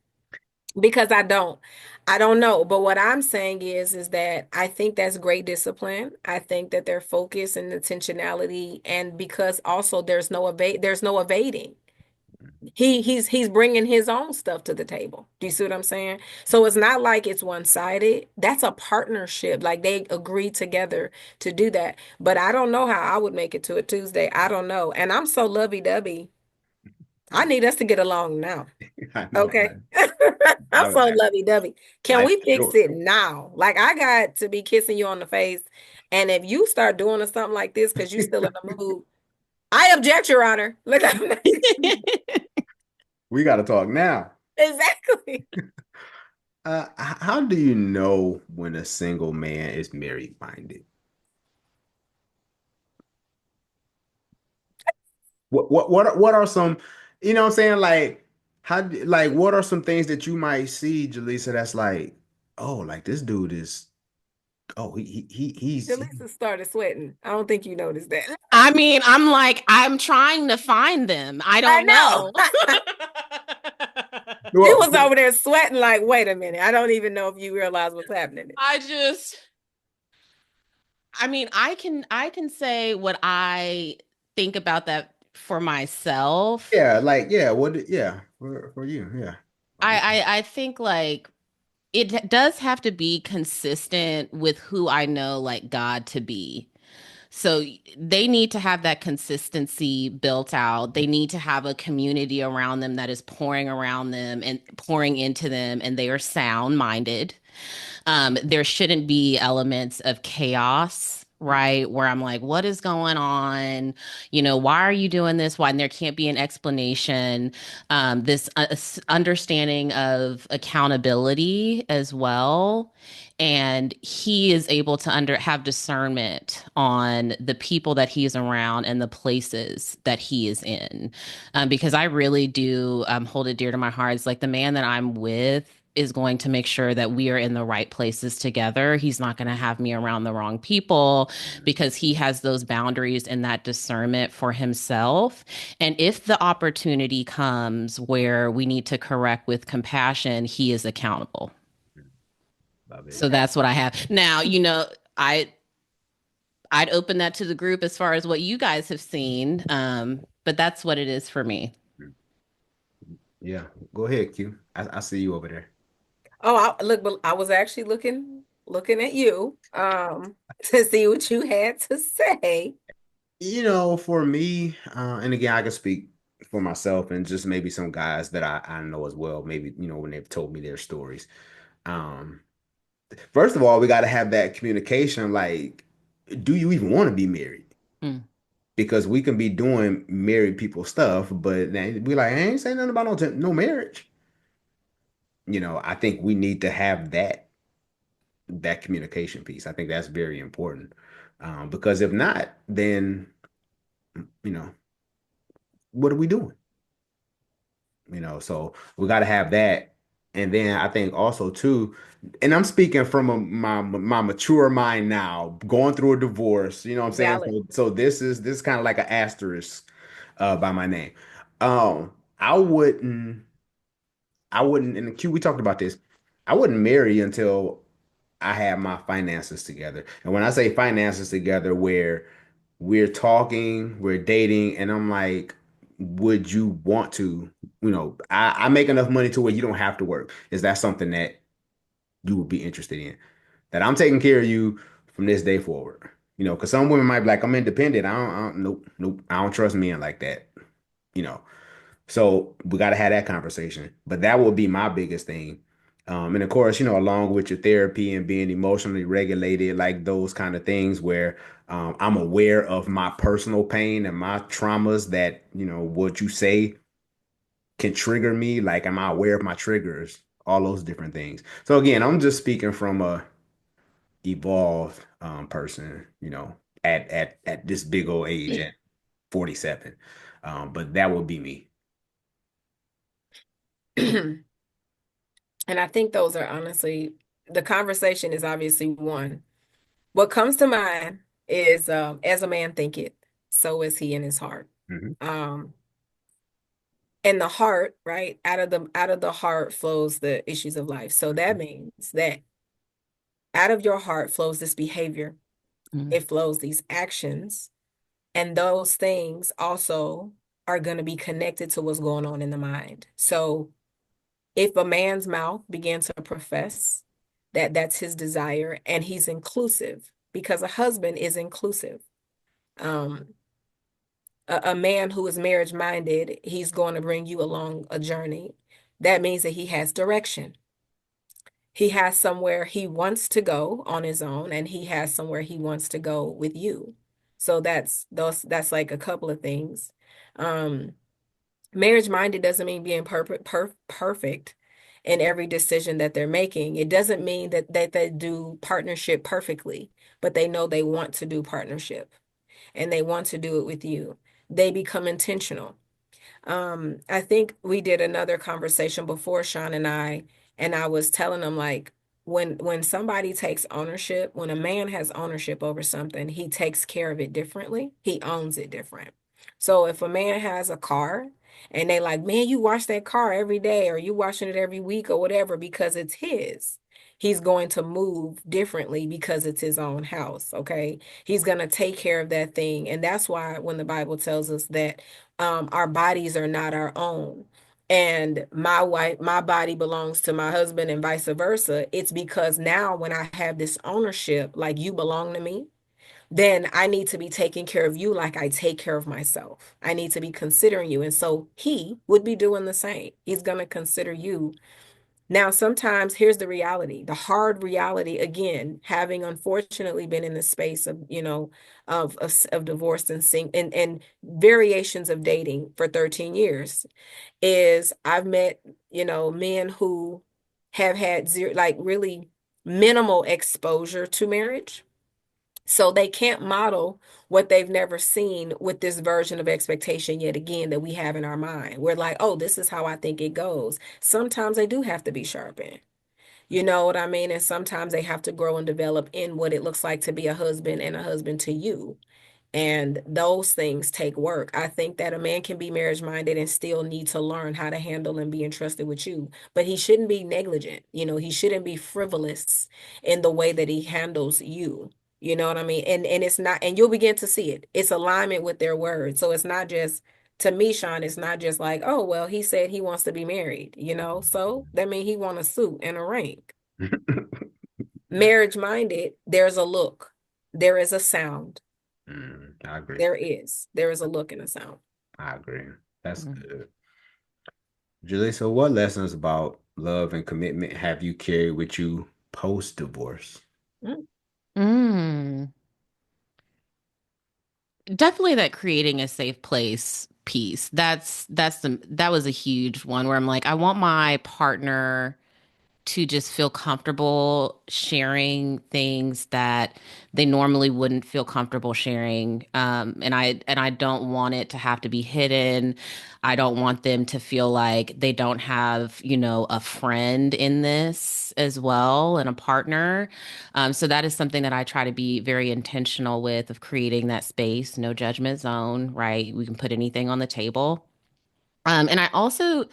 because I don't. I don't know. But what I'm saying is that I think that's great discipline. I think that their focus and intentionality, and because also there's no evading. He's bringing his own stuff to the table. Do you see what I'm saying? So it's not like it's one-sided. That's a partnership. Like they agree together to do that. But I don't know how I would make it to a Tuesday. I don't know. And I'm so lovey-dovey. I need us to get along now. I know, Okay. right? I'm so I, lovey-dovey. Can I we for fix sure. it now? Like I got to be kissing you on the face. And if you start doing something like this because you still in the mood, I object, Your Honor. Look, I'm not- We got to talk now. exactly. How do you know when a single man is married minded? What are some, what I'm saying? Like, like, what are some things that you might see, Jaleesa, that's like, oh, like this dude is, oh, Delisa started sweating. I don't think you noticed that. I mean, I'm like, I'm trying to find them. I I don't know. know. She well, was over there sweating like, wait a minute. I don't even know if you realize what's happening. I just, I mean, I can say what I think about that for myself. yeah, like, yeah, yeah, for you, yeah. I think like it does have to be consistent with who I know like God to be. So they need to have that consistency built out. They need to have a community around them that is pouring around them and pouring into them, and they are sound minded. There shouldn't be elements of chaos, right? Where I'm like, what is going on? Why are you doing this? Why? And there can't be an explanation. This understanding of accountability as well. And he is able to have discernment on the people that he is around and the places that he is in. Because I really do hold it dear to my heart. It's like the man that I'm with is going to make sure that we are in the right places together. He's not going to have me around the wrong people because he has those boundaries and that discernment for himself. And if the opportunity comes where we need to correct with compassion, he is accountable. Love it. So that's what I have. Now, I I'd open that to the group as far as what you guys have seen. But that's what it is for me. Yeah, go ahead, Q. I see you over there. Oh, look, but I was actually looking at you to see what you had to say. For me, and again, I can speak for myself and just maybe some guys that I know as well, maybe, when they've told me their stories. Um, First of all, we got to have that communication. Like, do you even want to be married? Mm. Because we can be doing married people stuff, but then we like, I ain't saying nothing about no marriage. I think we need to have that communication piece. I think that's very important. Because if not, then, you know, what are we doing? So we got to have that. And then I think also too, and I'm speaking from my mature mind now, going through a divorce, you know what I'm saying? Valid. So this is kind of like an asterisk by my name. Um, I wouldn't I wouldn't in the Q we talked about this. I wouldn't marry until I had my finances together. And when I say finances together, where we're talking, we're dating, and I'm like, would you want to, I make enough money to where you don't have to work. Is that something that you would be interested in? That I'm taking care of you from this day forward. Because some women might be like, I'm independent. Nope, nope. I don't trust men like that. You know, so we got to have that conversation. But that would be my biggest thing. And of course, along with your therapy and being emotionally regulated, like those kind of things where I'm aware of my personal pain and my traumas that, what you say can trigger me. Like, am I aware of my triggers? All those different things. So again, I'm just speaking from a evolved person, at this big old age at 47. But that would be me. And I think those are honestly, the conversation is obviously one. What comes to mind is as a man thinketh, so is he in his heart. Hmm. Um, and the heart, right? Out of the heart flows the issues of life. So that means that out of your heart flows this behavior. Mm. It flows these actions, and those things also are going to be connected to what's going on in the mind. So if a man's mouth began to profess that that's his desire and he's inclusive, because a husband is inclusive. Um, a man who is marriage minded, he's going to bring you along a journey. That means that he has direction. He has somewhere he wants to go on his own, and he has somewhere he wants to go with you. So that's like a couple of things. Um, Marriage minded doesn't mean being perfect in every decision that they're making. It doesn't mean that they do partnership perfectly, but they know they want to do partnership and they want to do it with you. They become intentional. I think we did another conversation before, Sean and I was telling them like when somebody takes ownership, when a man has ownership over something, he takes care of it differently. He owns it different. So if a man has a car and they like, man, you wash that car every day or you washing it every week or whatever because it's his. He's going to move differently because it's his own house, okay? He's going to take care of that thing. And that's why when the Bible tells us that our bodies are not our own. And my body belongs to my husband and vice versa. It's because now when I have this ownership, like you belong to me, then I need to be taking care of you like I take care of myself. I need to be considering you. And so he would be doing the same. He's going to consider you. Now, sometimes here's the reality, the hard reality, again, having unfortunately been in the space of, of divorce and and variations of dating for 13 years, is I've met, men who have had zero, like really minimal exposure to marriage. So they can't model what they've never seen with this version of expectation yet again that we have in our mind. We're like, oh, this is how I think it goes. Sometimes they do have to be sharpened. You know what I mean? And sometimes they have to grow and develop in what it looks like to be a husband and a husband to you. And those things take work. I think that a man can be marriage minded and still need to learn how to handle and be entrusted with you. But he shouldn't be negligent. He shouldn't be frivolous in the way that he handles you. You know what I mean? And it's not, and you'll begin to see it. It's alignment with their words. So it's not just, to me, Sean, it's not just like, oh, well, he said he wants to be married, So that means he want a suit and a ring. Marriage minded, there's a look, there is a sound. I agree. There is a look and a sound. I agree. That's Mm. good. Julie, so what lessons about love and commitment have you carried with you post divorce? Mm. Mm. Definitely that creating a safe place piece. That was a huge one where I'm like, I want my partner to just feel comfortable sharing things that they normally wouldn't feel comfortable sharing. And I don't want it to have to be hidden. I don't want them to feel like they don't have, a friend in this as well and a partner. So that is something that I try to be very intentional with of creating that space, no judgment zone, right? We can put anything on the table. And I also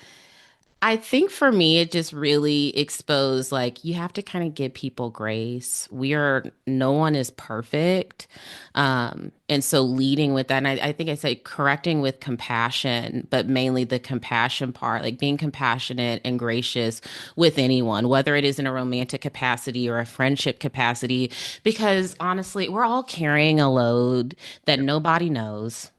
I think for me, it just really exposed like you have to kind of give people grace. No one is perfect. And so leading with that, and I think I say correcting with compassion, but mainly the compassion part, like being compassionate and gracious with anyone, whether it is in a romantic capacity or a friendship capacity, because honestly, we're all carrying a load that Yep. nobody knows.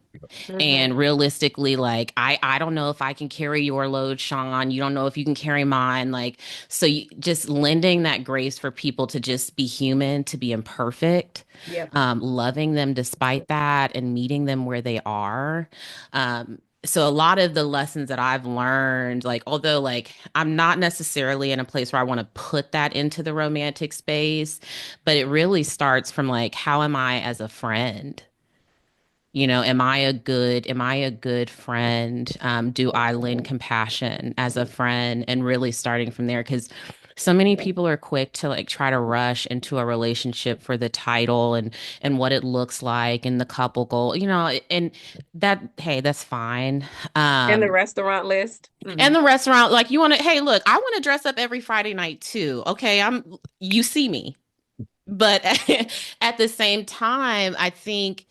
Hmm. And realistically, like I don't know if I can carry your load, Sean. You don't know if you can carry mine. Like, so just lending that grace for people to just be human, to be imperfect, Yep. loving them despite that and meeting them where they are. So a lot of the lessons that I've learned, like although like I'm not necessarily in a place where I want to put that into the romantic space, but it really starts from like, how am I as a friend? You know, am I a good friend? Do I lend compassion as a friend? And really starting from there, because so many people are quick to like try to rush into a relationship for the title and what it looks like and the couple goal, you know, and that, hey, that's fine. And the Um, restaurant list. and the restaurant, like you want to, hey, look, I want to dress up every Friday night too. Okay, you see me. But at the same time, I think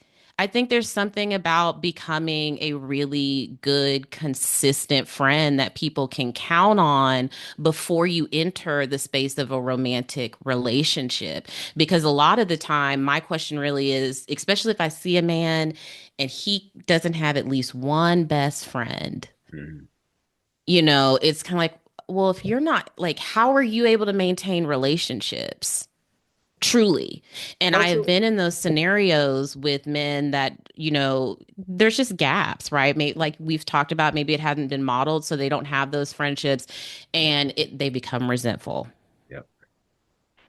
there's something about becoming a really good, consistent friend that people can count on before you enter the space of a romantic relationship. Because a lot of the time, my question really is, especially if I see a man and he doesn't have at least one best friend, Mhm. you know, it's kind of like, well, if you're not like, how are you able to maintain relationships? Truly. And So I have true. been in those scenarios with men that, you know, there's just gaps, right? Maybe, like we've talked about, maybe it hasn't been modeled, so they don't have those friendships and they become resentful. Yep.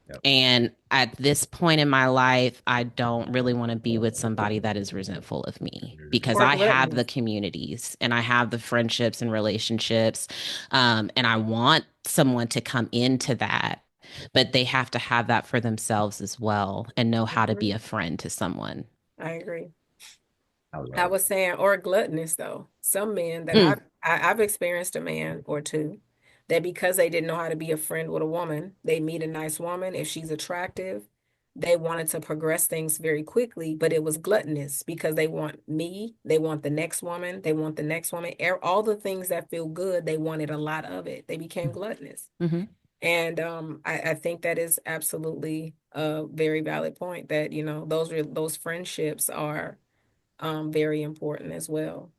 Yep. And at this point in my life, I don't really want to be with somebody that is resentful of me because Or I have the gluttonous. communities and I have the friendships and relationships. And I want someone to come into that, but they have to have that for themselves as well and know how to Mhm. be a friend to someone. I agree. I I love was saying, or gluttonous though. Some men that Mm, I've experienced a man or two that because they didn't know how to be a friend with a woman, they meet a nice woman. If she's attractive, they wanted to progress things very quickly, but it was gluttonous because they want me, they want the next woman, they want the next woman. All the things that feel good, they wanted a lot of it. They became gluttonous. hmm And I think that is absolutely a very valid point that, those friendships are very important as well,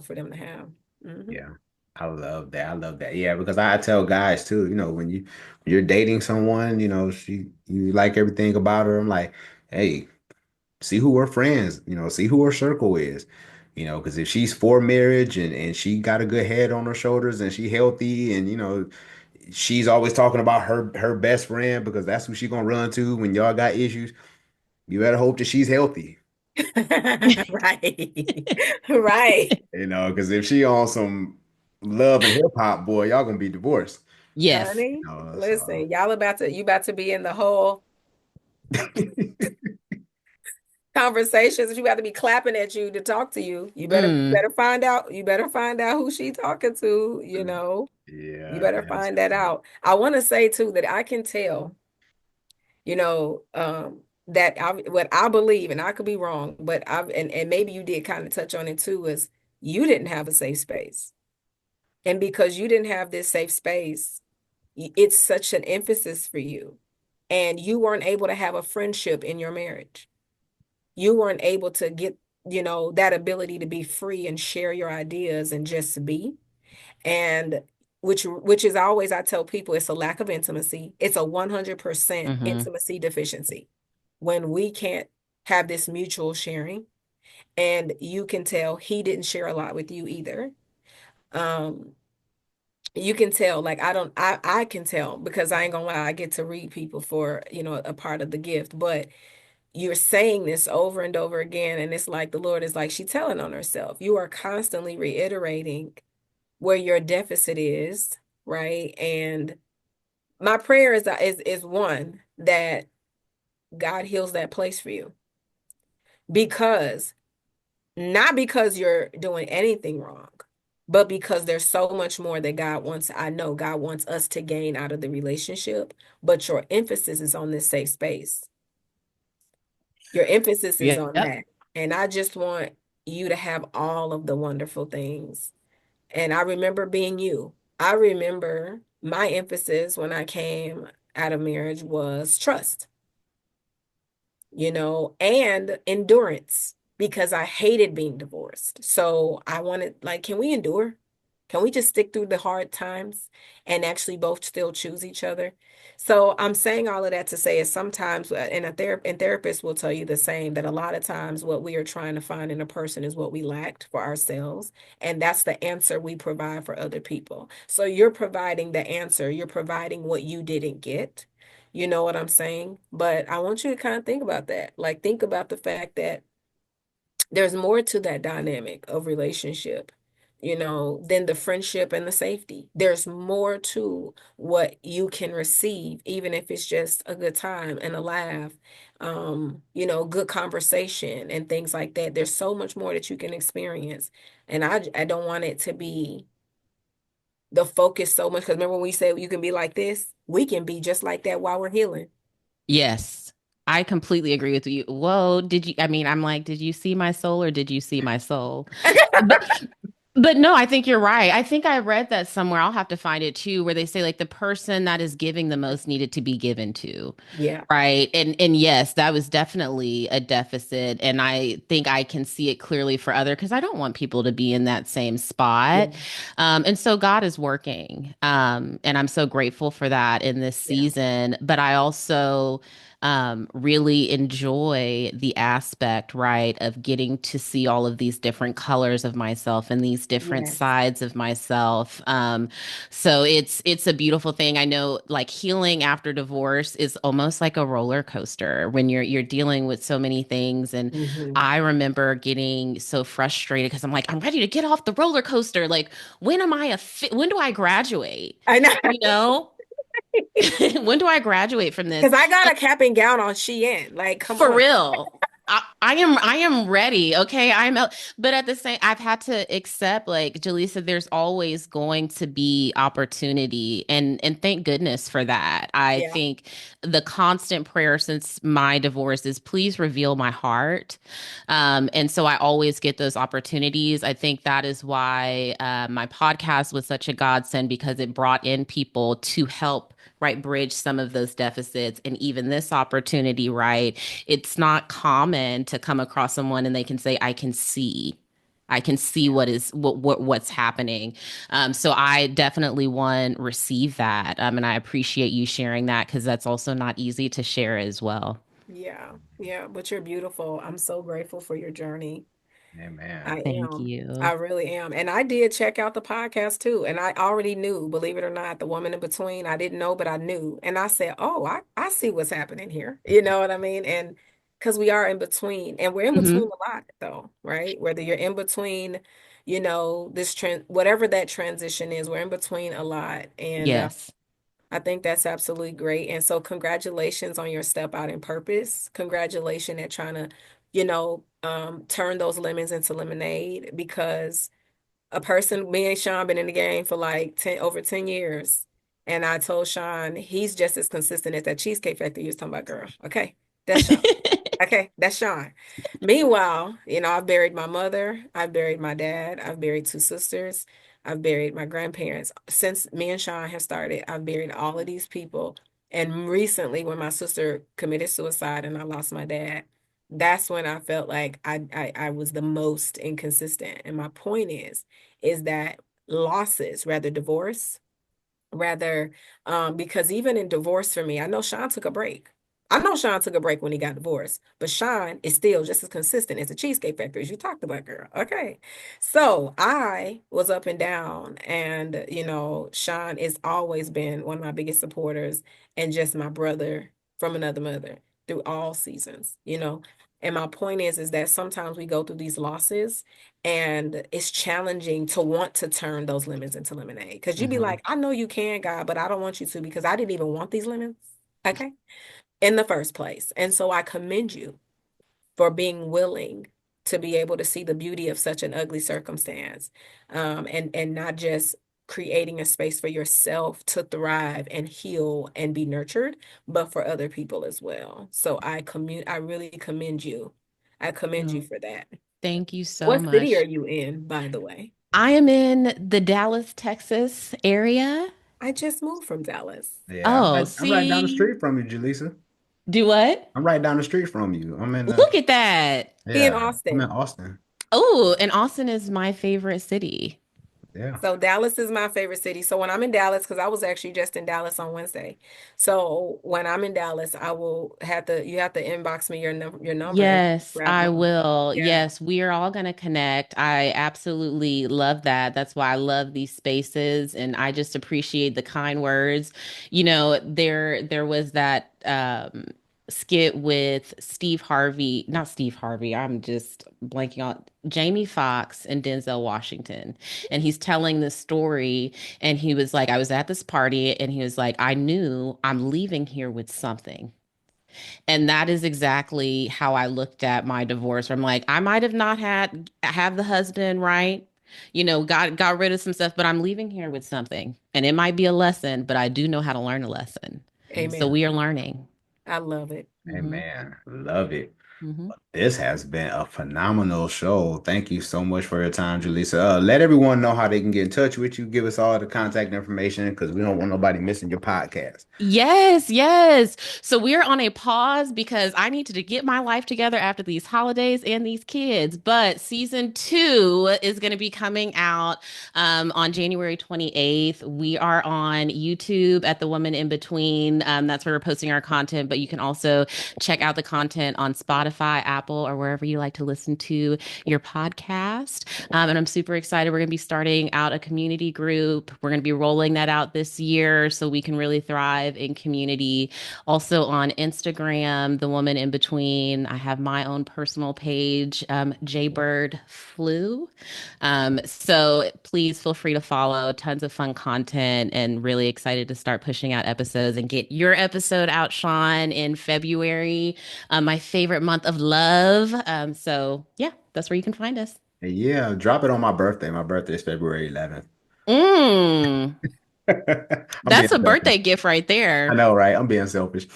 for them to have. Hmm. Yeah. I love that. I love that. Yeah, because I tell guys too, when you're dating someone, you like everything about her. I'm like, hey, see who her friends, see who her circle is. Because if she's for marriage and she got a good head on her shoulders and she healthy and she's always talking about her best friend because that's who she gonna run to when y'all got issues, you better hope that she's healthy. Right. Right. Because if she on some love and hip hop, boy, y'all gonna be divorced. Yes. Honey, So listen, you about to be in the whole conversations. You about to be clapping at you to talk to you. Mm, You better find out who she talking to, You yeah, better that's find that out. I want to say too that I can tell, you know, that what I believe, and I could be wrong, but and maybe you did kind of touch on it too, is you didn't have a safe space. And because you didn't have this safe space, it's such an emphasis for you. And you weren't able to have a friendship in your marriage. You weren't able to get, that ability to be free and share your ideas and just be. And which is always I tell people it's a lack of intimacy. It's a 100% hmm intimacy deficiency when we can't have this mutual sharing. And you can tell he didn't share a lot with you either. Um, you can tell, like I can tell because I ain't gonna lie, I get to read people for, a part of the gift, but you're saying this over and over again, and it's like the Lord is like, she's telling on herself. You are constantly reiterating where your deficit is, right? And my prayer is one that God heals that place for you because not because you're doing anything wrong, but because there's so much more that I know God wants us to gain out of the relationship, but your emphasis is on this safe space. Your emphasis is on Yep. that. And I just want you to have all of the wonderful things. And I remember being you. I remember my emphasis when I came out of marriage was trust, and endurance because I hated being divorced. So I wanted, like, can we endure? Can we just stick through the hard times and actually both still choose each other? So I'm saying all of that to say is sometimes, and therapists will tell you the same, that a lot of times what we are trying to find in a person is what we lacked for ourselves. And that's the answer we provide for other people. So you're providing the answer, you're providing what you didn't get. You know what I'm saying? But I want you to kind of think about that. Like, think about the fact that there's more to that dynamic of relationship, than the friendship and the safety. There's more to what you can receive, even if it's just a good time and a laugh, good conversation and things like that. There's so much more that you can experience. And I don't want it to be the focus so much, because remember when we say you can be like this, we can be just like that while we're healing. Yes. I completely agree with you. Whoa, I mean, I'm like, did you see my soul or did you see my soul? But but no, I think you're right. I think I read that somewhere. I'll have to find it too, where they say like the person that is giving the most needed to be given to. Yeah. Right. And yes, that was definitely a deficit. And I think I can see it clearly for other because I don't want people to be in that same spot. Yeah. And so God is working. And I'm so grateful for that in this Yeah. season. But I also really enjoy the aspect, right, of getting to see all of these different colors of myself and these different Yes. sides of myself. So it's a beautiful thing. I know like healing after divorce is almost like a roller coaster when you're dealing with so many things. And Hmm. I remember getting so frustrated because I'm like, I'm ready to get off the roller coaster. Like, when do I graduate? I know. You know? When do I graduate from this? Because I got a cap and gown on Shein. Like, come For on. real. I am ready. Okay. But at the same, I've had to accept, like Jaleesa, there's always going to be opportunity and thank goodness for that. I Yeah. think the constant prayer since my divorce is please reveal my heart. And so I always get those opportunities. I think that is why my podcast was such a godsend because it brought in people to help right bridge some of those deficits and even this opportunity, right? It's not common to come across someone and they can say, I can see Yeah. what's happening. So I definitely one receive that. And I appreciate you sharing that because that's also not easy to share as well. Yeah. Yeah. But you're beautiful. I'm so grateful for your journey. Amen. I Thank am. you. I really am. And I did check out the podcast too. And I already knew, believe it or not, the woman in between, I didn't know, but I knew. And I said, oh, I see what's happening here. You know what I mean? And because we are in between, and we're in between Hmm. a lot though, right? Whether you're in between, this trend, whatever that transition is, we're in between a lot. And Yes. I think that's absolutely great. And so congratulations on your step out in purpose. Congratulations at trying to, turn those lemons into lemonade, because me and Sean been in the game for like over 10 years. And I told Sean he's just as consistent as that Cheesecake Factory you was talking about, girl. Okay. That's Sean. Okay, that's Sean. Meanwhile, I've buried my mother, I've buried my dad, I've buried two sisters, I've buried my grandparents. Since me and Sean have started, I've buried all of these people. And recently, when my sister committed suicide and I lost my dad, that's when I felt like I was the most inconsistent. And my point is that losses, rather divorce, rather because even in divorce for me, I know Sean took a break. I know Sean took a break when he got divorced, but Sean is still just as consistent as the Cheesecake Factory as you talked about, girl. Okay. So I was up and down, and Sean has always been one of my biggest supporters and just my brother from another mother through all seasons. And my point is that sometimes we go through these losses, and it's challenging to want to turn those lemons into lemonade, because you'd be Hmm. like, I know you can, God, but I don't want you to, because I didn't even want these lemons, okay, in the first place. And so I commend you for being willing to be able to see the beauty of such an ugly circumstance, and not just creating a space for yourself to thrive and heal and be nurtured, but for other people as well. So I really commend you. I commend you Oh, for that. thank you so What city are much. you in, by the way? I am in the Dallas, Texas area. I just moved from Dallas. Yeah, Oh, I'm right down the see, street from you, Jaleesa. do what? I'm right down the street from you. Look at that. He in Yeah, I'm in Austin. Austin. Oh, and Austin is my favorite city. Yeah. So Dallas is my favorite city. So when I'm in Dallas, because I was actually just in Dallas on Wednesday. So when I'm in Dallas, I will have to you have to inbox me your number and Yes, grab I my will. yeah. Yes, we are all going to connect. I absolutely love that. That's why I love these spaces and I just appreciate the kind words. There was that skit with Steve Harvey, not Steve Harvey. I'm just blanking on Jamie Foxx and Denzel Washington. And he's telling this story and he was like I was at this party and he was like I knew I'm leaving here with something. And that is exactly how I looked at my divorce. I'm like, I might have not have the husband, right? Got rid of some stuff, but I'm leaving here with something. And it might be a lesson, but I do know how to learn a lesson. So Amen. we are learning. I love it. Hey Hmm. man, love it. Hmm. This has been a phenomenal show. Thank you so much for your time, Jaleesa. Let everyone know how they can get in touch with you. Give us all the contact information because we don't want nobody missing your podcast. Yes, yes. So we're on a pause because I need to get my life together after these holidays and these kids. But season 2 is going to be coming out on January 28th. We are on YouTube at The Woman in Between. That's where we're posting our content, but you can also check out the content on Spotify, Apple, or wherever you like to listen to your podcast. And I'm super excited. We're going to be starting out a community group. We're going to be rolling that out this year so we can really thrive in community. Also on Instagram, The Woman in Between. I have my own personal page, Jaybird Flu. So please feel free to follow. Tons of fun content and really excited to start pushing out episodes and get your episode out, Sean, in February, my favorite month of love. So yeah, that's where you can find us. And yeah, drop it on my birthday. My birthday is February 11th. Mm, I'm being that's a selfish. birthday gift right I there. know, right? I'm being selfish.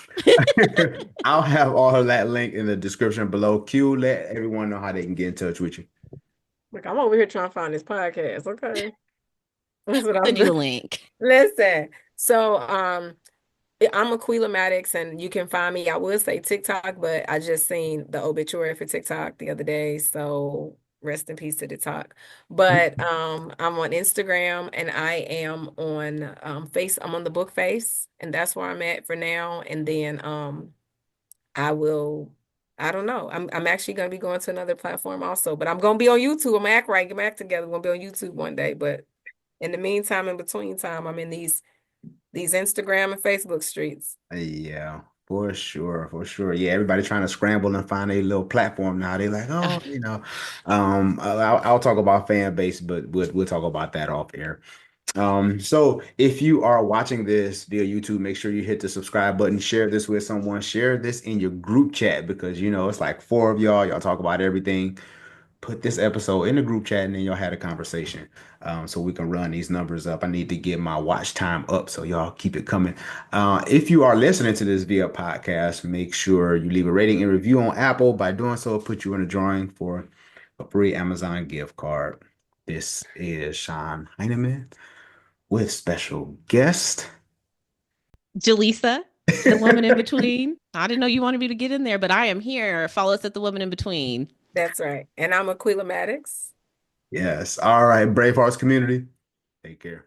I'll have all of that link in the description below. Q, let everyone know how they can get in touch with you. Like I'm over here trying to find this podcast. Okay. That's what I'm Send you doing. the link. Listen. So I'm Aquila Maddox, and you can find me. I would say TikTok, but I just seen the obituary for TikTok the other day, so rest in peace to the talk. But I'm on Instagram, and I am on Face. I'm on the book Face, and that's where I'm at for now. And then I will. I don't know. I'm actually gonna be going to another platform also, but I'm gonna be on YouTube. I'm gonna act right, get my act together. I'm gonna be on YouTube one day, but in the meantime, in between time, I'm in these Instagram and Facebook streets. Yeah, for sure, for sure. Yeah, everybody trying to scramble and find a little platform now. They're like, oh, I'll talk about fan base, but we'll talk about that off air. So if you are watching this via YouTube, make sure you hit the subscribe button, share this with someone, share this in your group chat because it's like four of y'all talk about everything. Put this episode in the group chat and then y'all had a conversation. So we can run these numbers up. I need to get my watch time up, so y'all keep it coming. If you are listening to this via podcast, make sure you leave a rating and review on Apple. By doing so, it'll put you in a drawing for a free Amazon gift card. This is Sean Heineman with special guest. Jaleesa, the woman in between. I didn't know you wanted me to get in there, but I am here. Follow us at the woman in between. That's right. And I'm Aquila Maddox. Yes. All right, Bravehearts community. Take care.